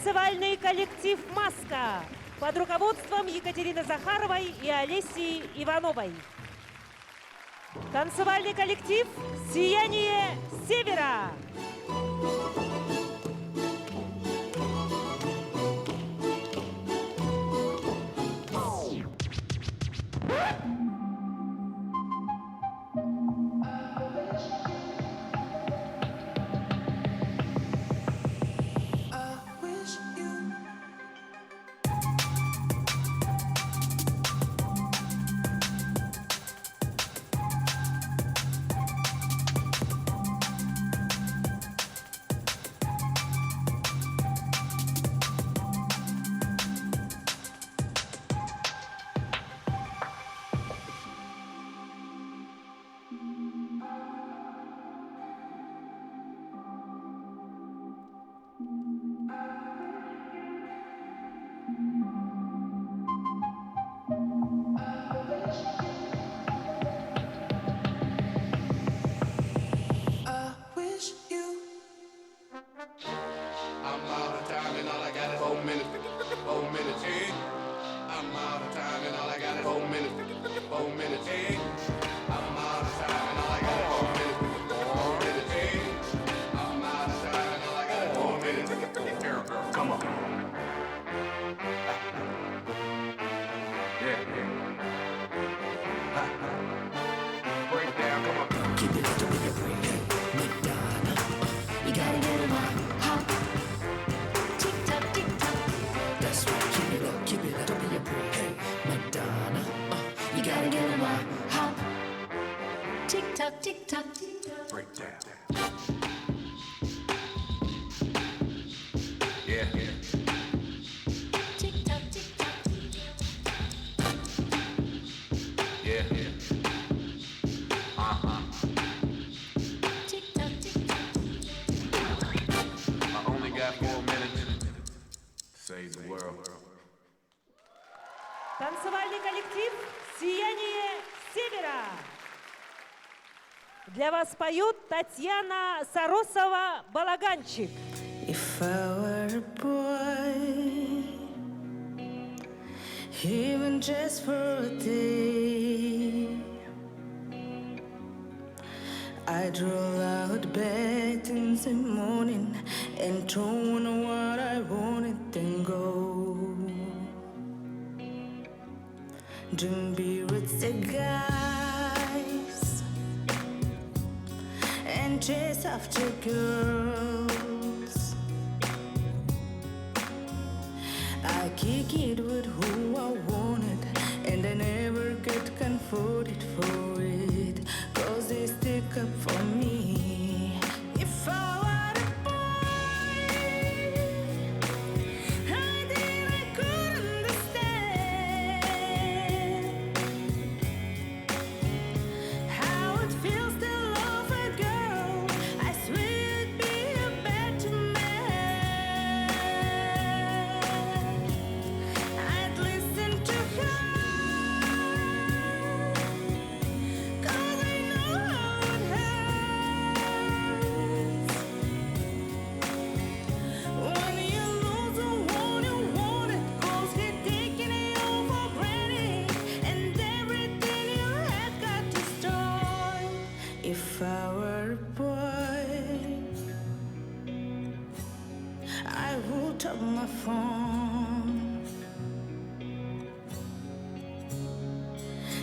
Танцевальный коллектив «Маска» под руководством Екатерины Захаровой и Олеси Ивановой. Танцевальный коллектив «Сияние Севера». I'm out of time and all I got is 4 minutes. 4 minutes, yeah. I'm out of time and all I got is 4 minutes. 4 minutes, yeah. I'm out of time and all I got is 4 minutes. 4 minutes, yeah. I'm out of time and all I got is 4 minutes. Girl, come on. Yeah, yeah. Break down, come on. Keep it up to be a break. Madonna, you gotta get it on. Hop. Tick tock, tick tock. That's right, keep it up, don't be a break. Hey, Madonna, you gotta get it on. Hop. Tick tock, tick tock, tick tock. Break down. Yeah, yeah. Tick tock, tick tock. Yeah, yeah. Tick tock, tick tock. I only got 4 minutes to save the world. Танцевальный коллектив «Сияние Севера». Для вас поют Татьяна Саросова-Балаганчик. If I were a boy, even just for a day, I'd roll out bed in the morning and turn on what I wanted, then go. Drink beer with the guys and chase after girls. I kick it with who I wanted, and I never get comforted for it, 'cause they stick up for me. If I were a boy, I think I could understand how it feels to love a girl. I swear it'd be a better man. I'd listen to her, 'cause I know how it hurts when you lose the one you wanted, 'cause he's taking you for granted, and everything you had got destroyed. If I were a boy, I would up my phone,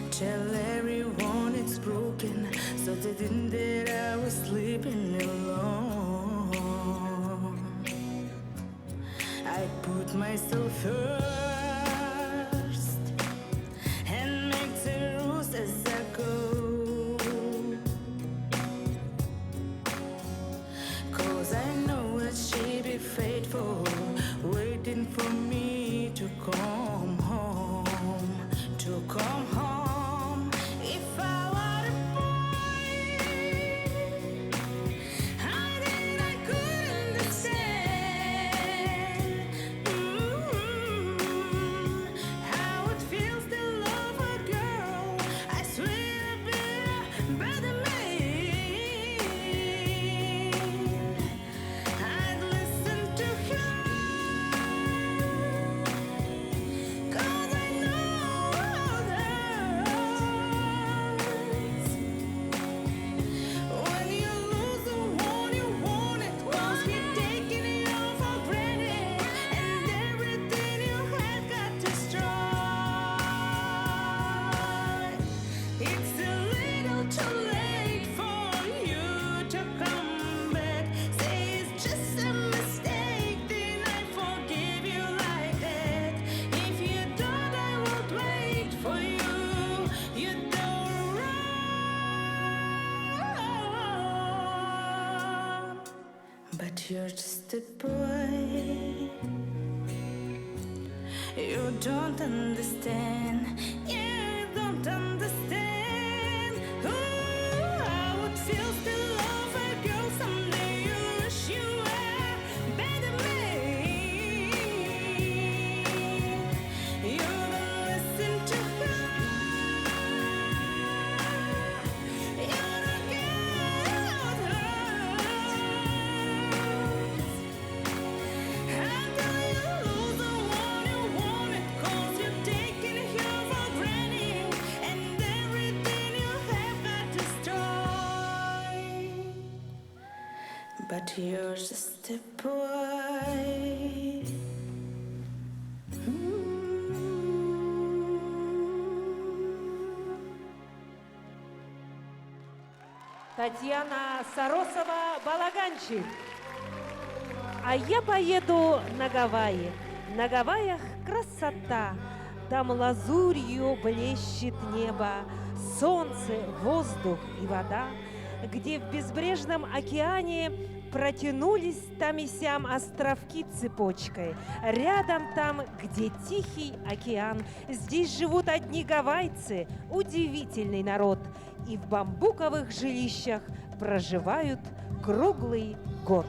tell everyone it's broken, so they didn't that I was sleeping alone. I put myself first and make the rules as I go, 'cause I know that she'd be faithful, waiting for me to come home, to come home. If I were a boy, I think I could understand But you're just a boy. You don't understand. Yeah, you don't understand. Ooh, I would feel still love a girl someday. You wish you were better me. You don't listen to her. You don't get her. Until you lose the one you wanted, 'cause you're taking her for granted, and everything you have got destroyed. But you're just a boy. Татьяна Саросова, «Балаганчик». А я поеду на Гавайи. На Гавайях красота. Там лазурью блещет небо, солнце, воздух и вода, где в безбрежном океане протянулись там и сям островки цепочкой. Рядом там, где Тихий океан, здесь живут одни гавайцы, удивительный народ. И в бамбуковых жилищах проживают круглый год.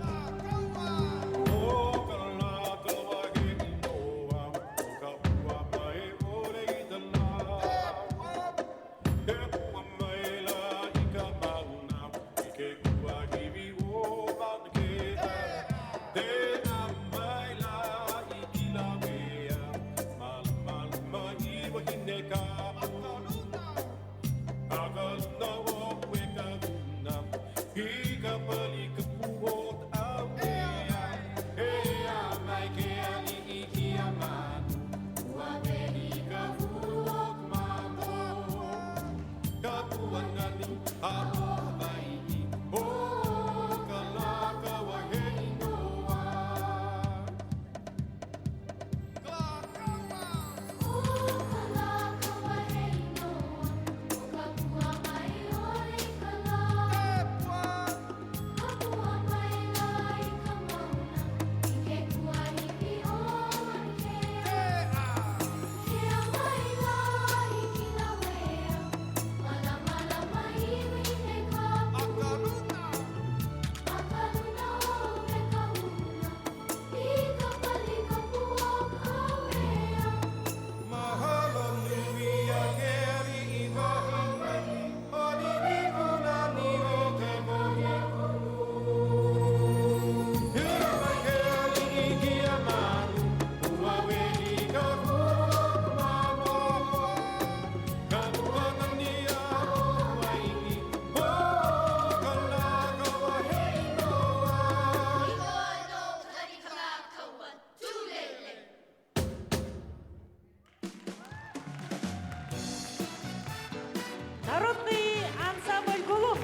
Народный ансамбль «Гулун».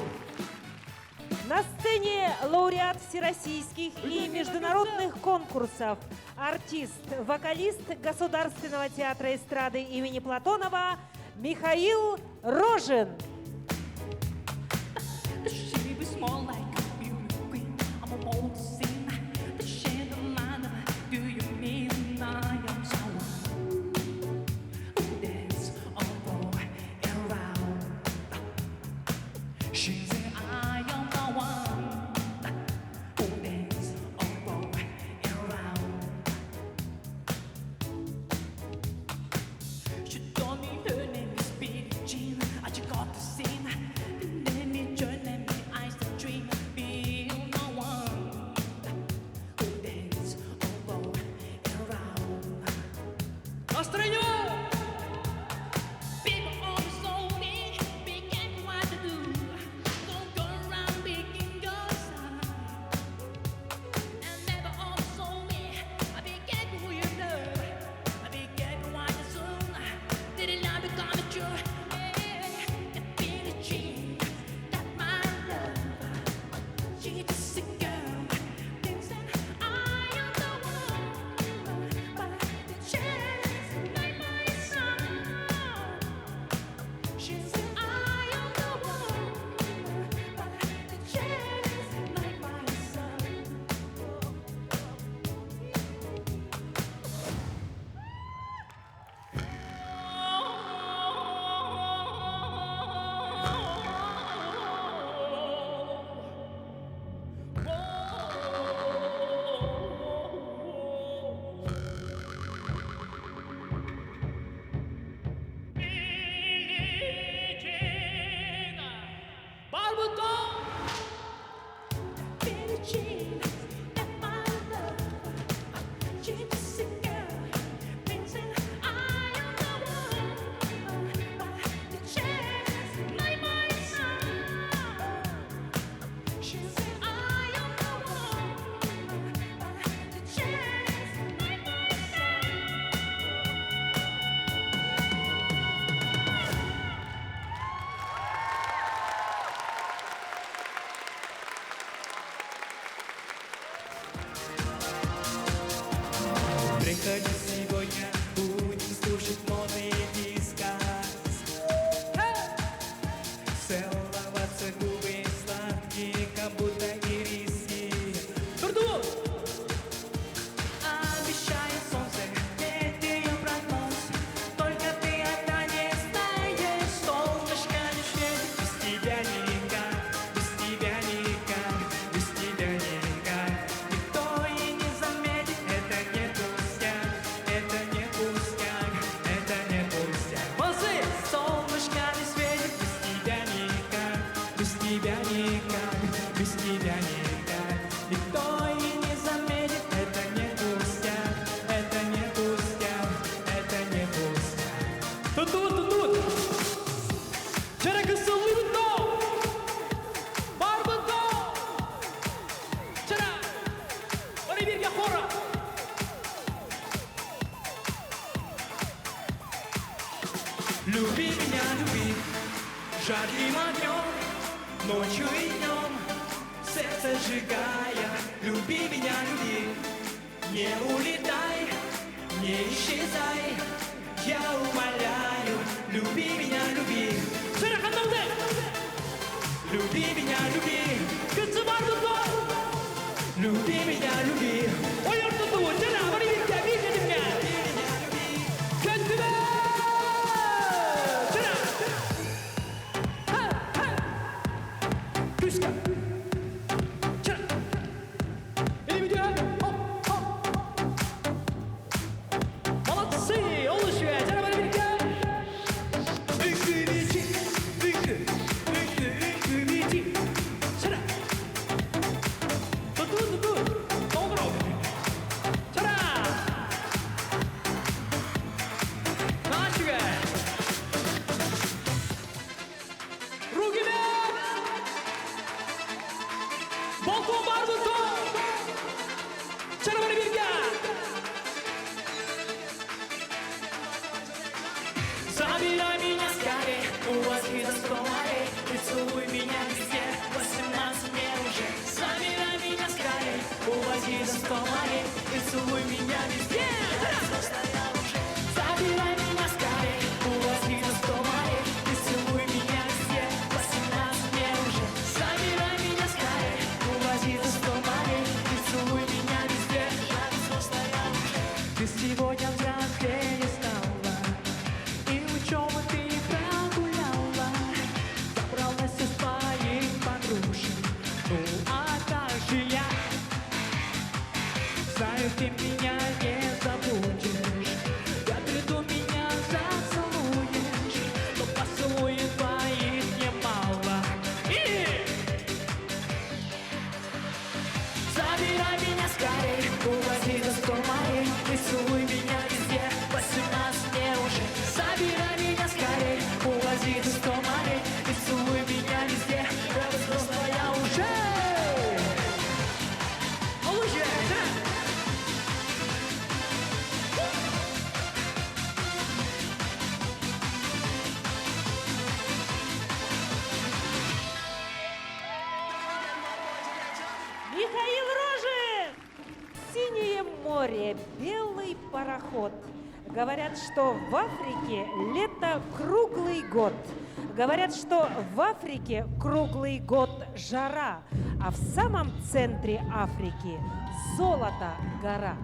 На сцене лауреат всероссийских и международных конкурсов, артист, вокалист Государственного театра эстрады имени Платонова Михаил Рожин. The shape is small like a beautiful queen. I'm a bold to sing. The shade of mine. Do you mean I am someone who dance all around? She said I am the one who dance all around. She told me her name is Billie Jean. I just got to sing. Let me join, let me eyes the dream. Be no one Тут. Cara que sou lindo. Barbudo. Cara. Оливия Хора. Люби меня, люби. Жарким огнем, ночью и днем, сердце сжигая. Люби меня, люби. Не улетай, не исчезай. Я умоляю, люби меня, люби. Люби меня, люби. Люби меня, люби. Молодцы! Олушеве! Balkon barbuto! Çarabını bir gel! Забирай меня скорее, увози за 100 морей, поцелуй меня везде, 18 мне уже. Забирай меня скорее, увози за 100 морей, поцелуй меня везде. Забирай меня скорее, увози за 100 морей, поцелуй меня везде, 18 мне уже. Забирай меня скорее, увози за 100 морей, поцелуй меня везде. Ты сегодня в Москве не стала, и учебу ты не прогуляла, собралась со своих подружек, ну а также я. Знаю, ты меня не забудешь, я приду, меня зацелуешь, но поцелуев твоих немало. И забирай меня скорей, увози за 100 морей, поцелуй меня везде, 18 мне уже. Забирай меня скорей, увози за 100 морей, поцелуй меня везде, я взрослая уже. Уже, да? Михаил Рожин! Синее море, белый пароход. Говорят, что в Африке лето круглый год. Говорят, что в Африке круглый год жара, а в самом центре Африки золото гора.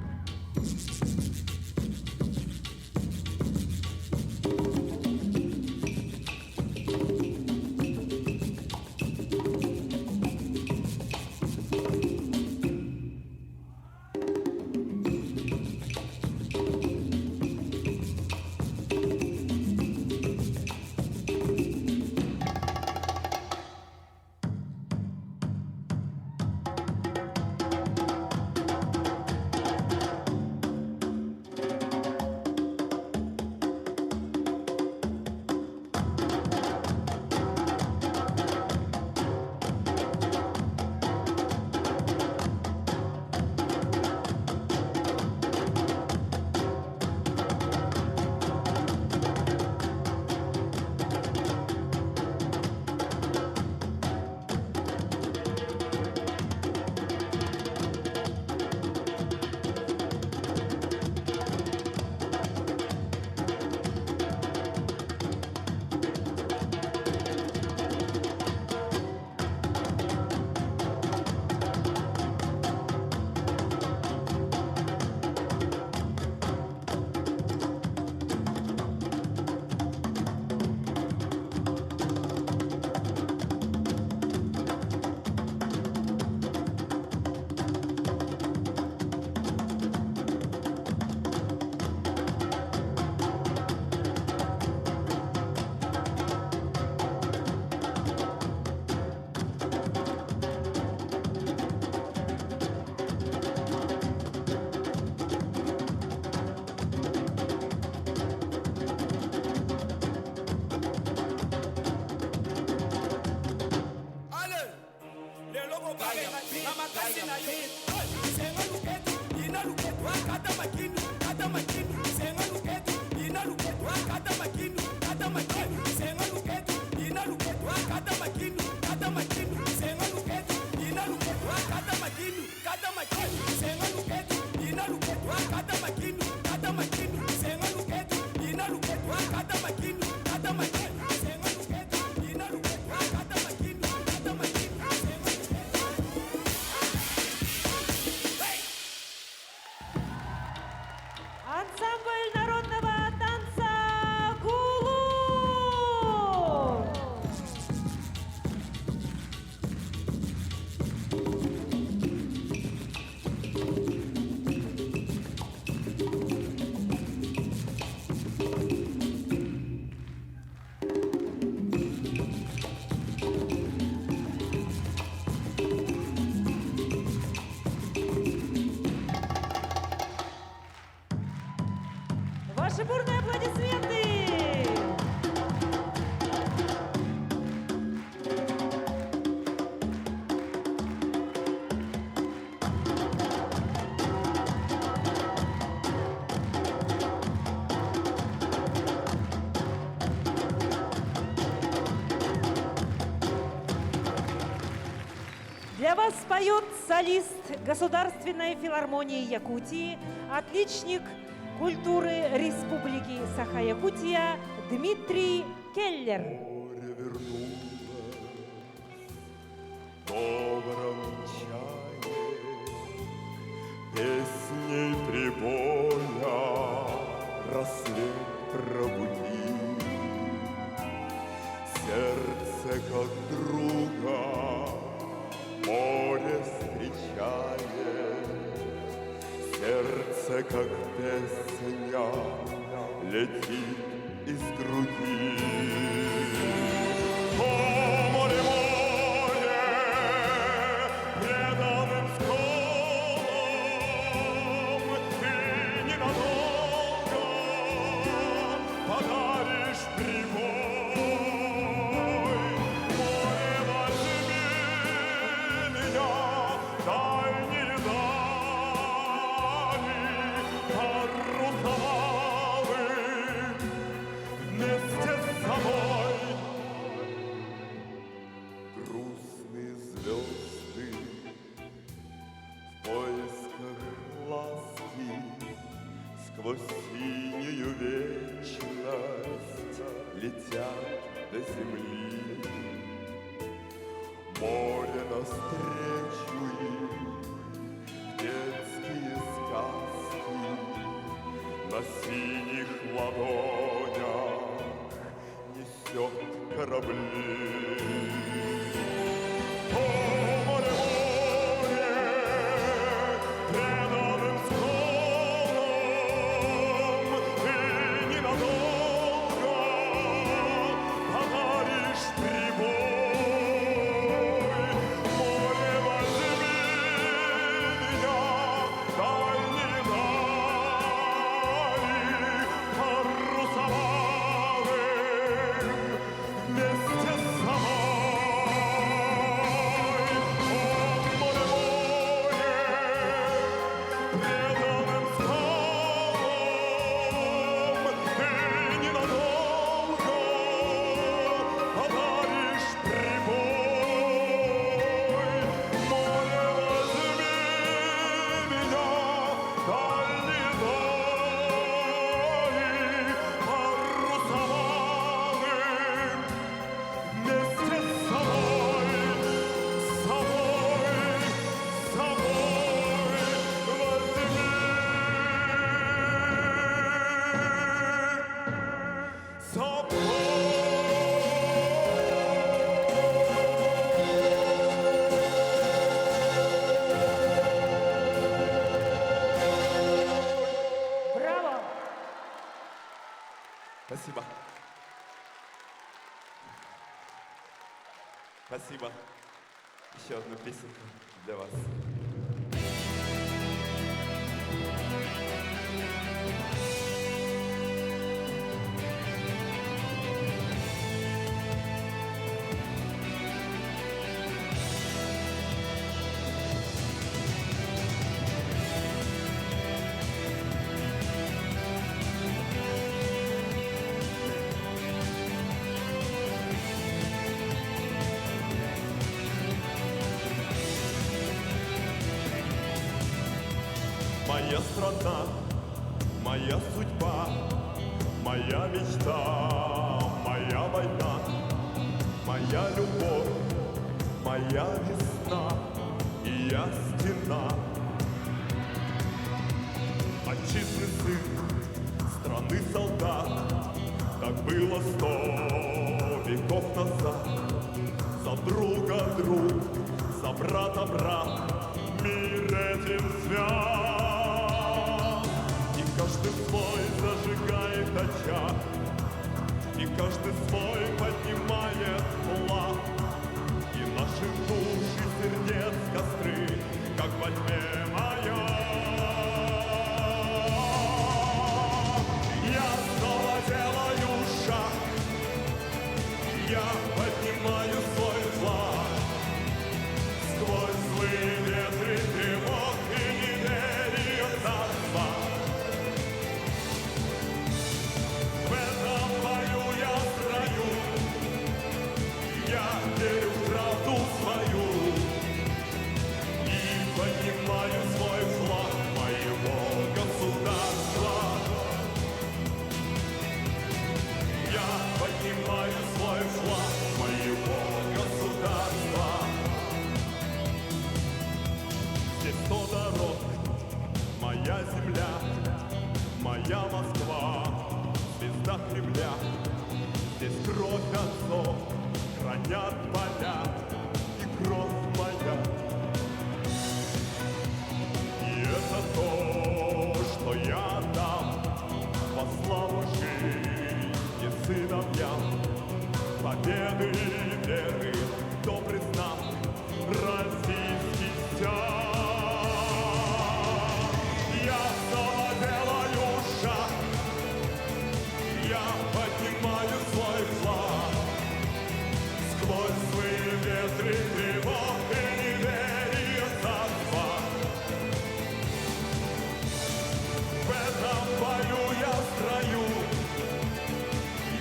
бурные аплодисменты! Для вас споет солист Государственной филармонии Якутии, отличник культуры Республики Саха-Якутия Дмитрий Келлер. Море вернулось в добром чае, песней прибоя рассвет пробудил. Сердце как друга море встречает, сердце как песня летит из груди. О, море, море, преданным склонам ты ненадолго подаришь прибой. Море, возьми меня, дальние дали, парусовалы вместе с собой. Грустные звезды в поисках ласки сквозь синюю вечность летят до земли. Море навстречу им, детские сказки на синих ладонях несет корабли. О, море, море, преданным склонам ты ненадолго подаришь прибой. Море, возьми меня, дальние дали, парусовалы вместе с собой. О, море, море, преданным склонам ты ненадолго подаришь прибой. Море, возьми меня, дальние дали, парусовалы вместе с собой, Браво! Спасибо. Спасибо. Еще одну песенку для вас. Моя страна, моя судьба, моя мечта, моя война, моя любовь, моя весна и я стена. Отчизны сын, страны солдат, так было 100 веков назад. За друга друг, за брата брат, мир этим свят. И каждый свой зажигает очаг, и каждый свой поднимает флаг. И наши души сердец костры, как во тьме моя. Я поднимаю свой флаг моего государства. Здесь 100 дорог, моя земля, моя Москва, звезда Кремля. Здесь кровь отцов хранят поля и кровь моя. И это то, что я дам во славу жизни сыновьям. Победы и веры, добрый знак российский стяг. Я снова делаю шаг, я поднимаю свой флаг. Сквозь злые ветры тревог и неверия царства. В этом бою я в строю,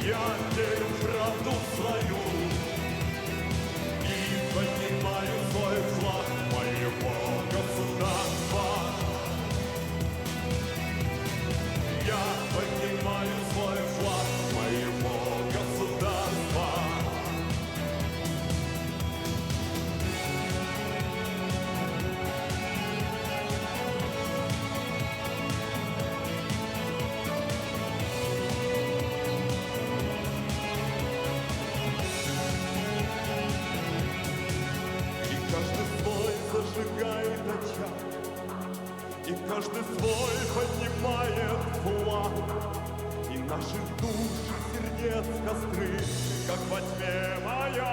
я верю в правду свою и поднимаю свой флаг моего государства. Я поднимаю свой флаг моего государства. И каждый свой зажигает очаг, и каждый свой поднимает флаг. И наших душ и сердец костры, как во тьме моя.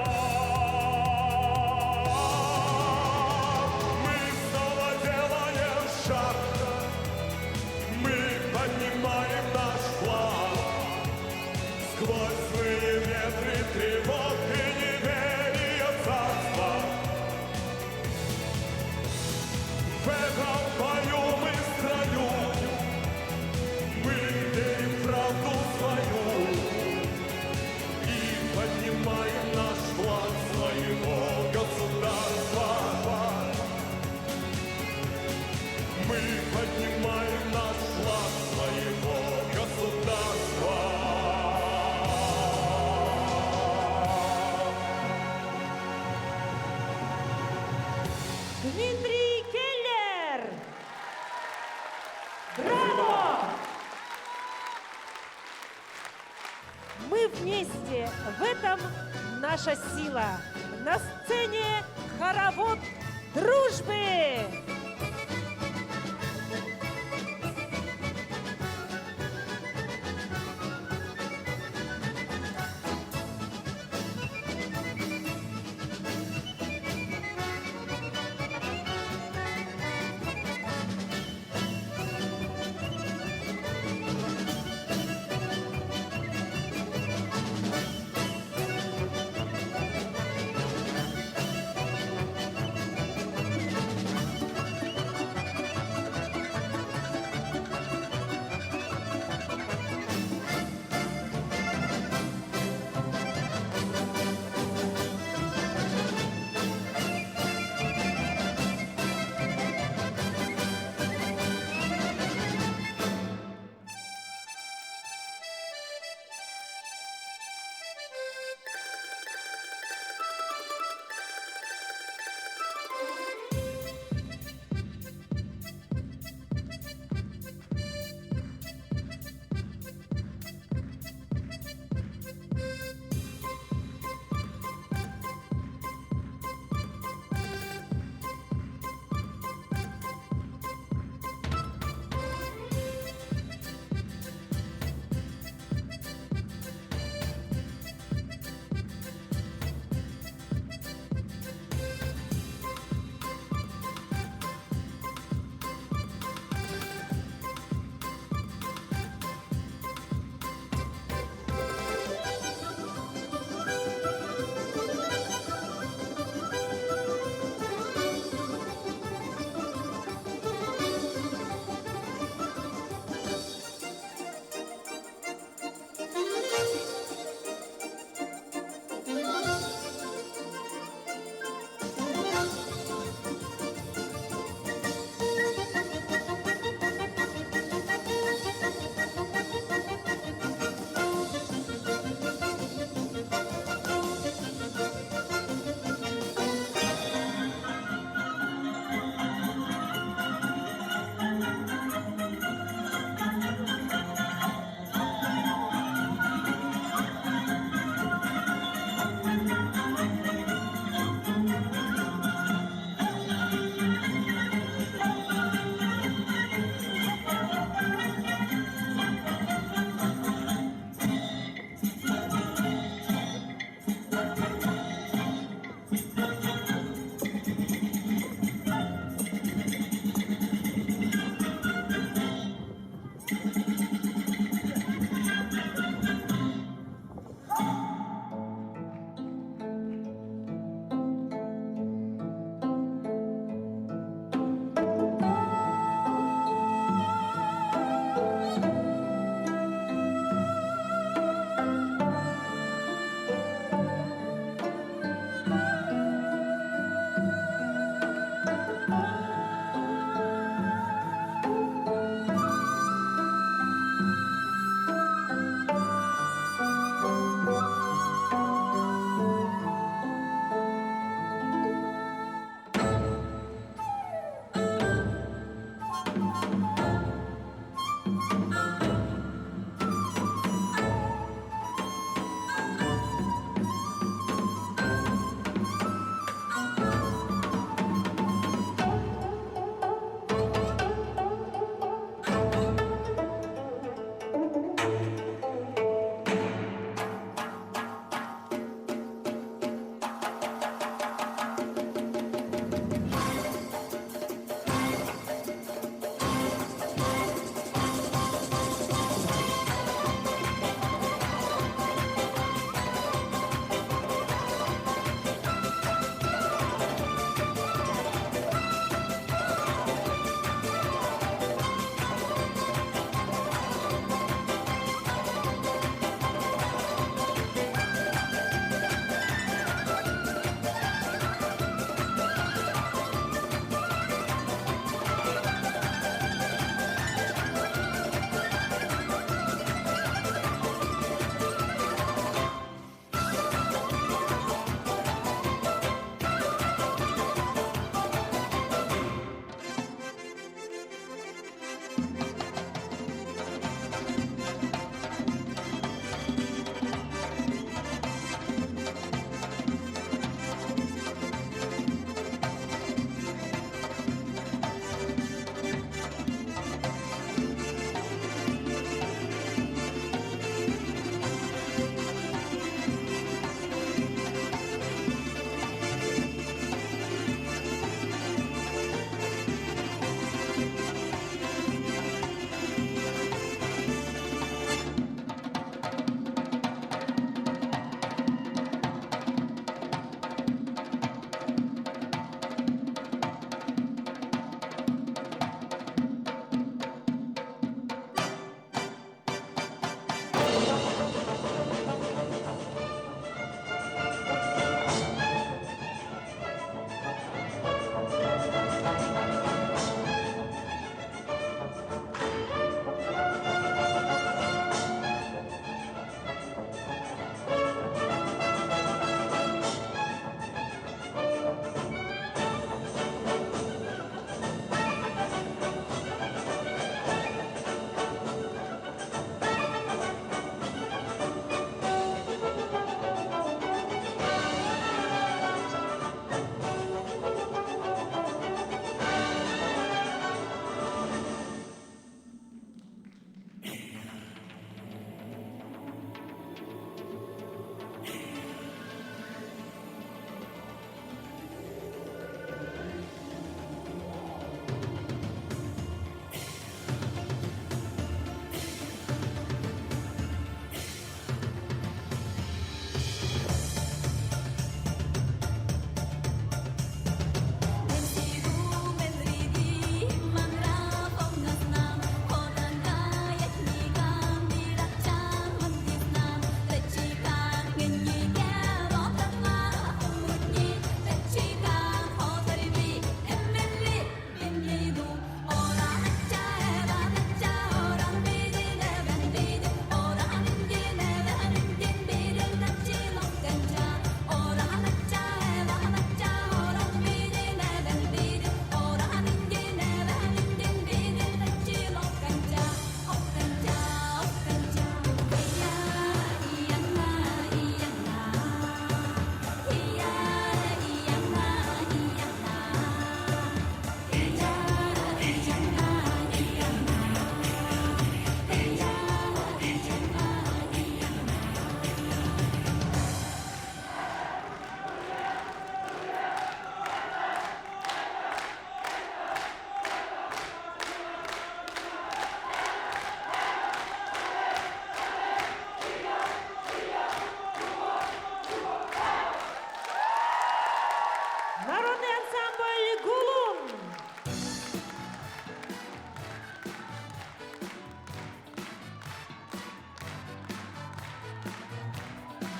Мы снова делаем шаг, мы поднимаем наш флаг. Сквозь злые ветры тревог и неверия царства. В этом бою мы в строю, мы верим в правду свою и поднимаем наш флаг своего государства. Мы поднимаем наш флаг своего государства. Дмитрий Келлер! Браво! Мы вместе, в этом наша сила. На сцене хоровод дружбы!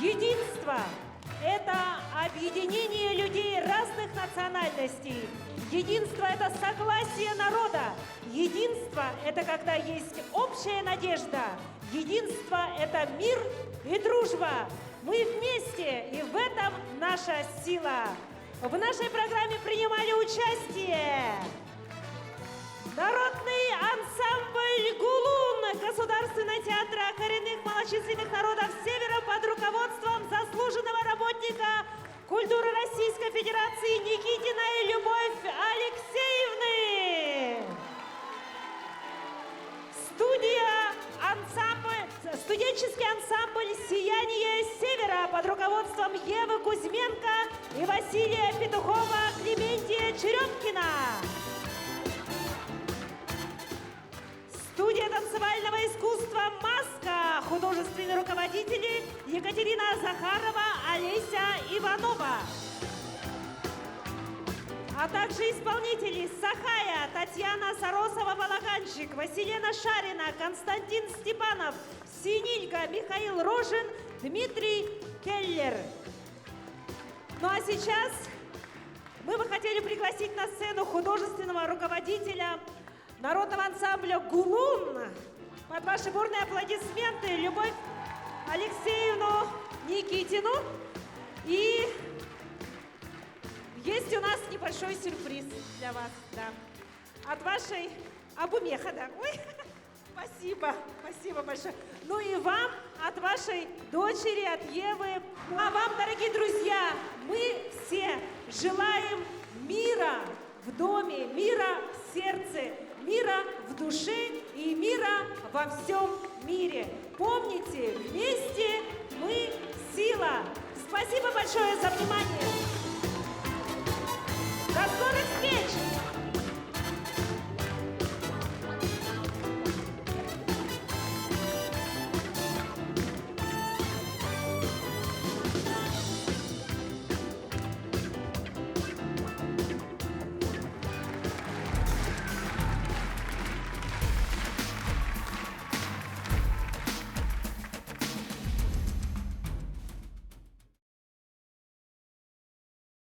Единство – это объединение людей разных национальностей. Единство – это согласие народа. Единство – это когда есть общая надежда. Единство – это мир и дружба. Мы вместе, и в этом наша сила. В нашей программе принимали участие народный ансамбль «Гулун» Государственного театра коренных малочисленных народов Севера под руководством заслуженного работника культуры Российской Федерации Никитиной Любовь Алексеевны. Студенческий ансамбль «Сияние Севера» под руководством Евы Кузьменко и Василия Петухова, Клементия Черемкина. Студия танцевального искусства «Маска», художественные руководители Екатерина Захарова, Олеся Иванова. А также исполнители Сахая, Татьяна Саросова-Балаганчик, Василена Шарина, Константин Степанов, Синильга, Михаил Рожин, Дмитрий Келлер. Ну а сейчас мы бы хотели пригласить на сцену художественного руководителя народного ансамбля «Гулун». Под ваши бурные аплодисменты Любовь Алексеевну Никитину. И есть у нас небольшой сюрприз для вас, да. От вашей Абумеха, да. Ой, спасибо большое. Ну и вам, от вашей дочери, от Евы. А вам, дорогие друзья, мы все желаем мира в доме, мира в сердце, мира в душе и мира во всем мире. Помните, вместе мы сила. Спасибо большое за внимание.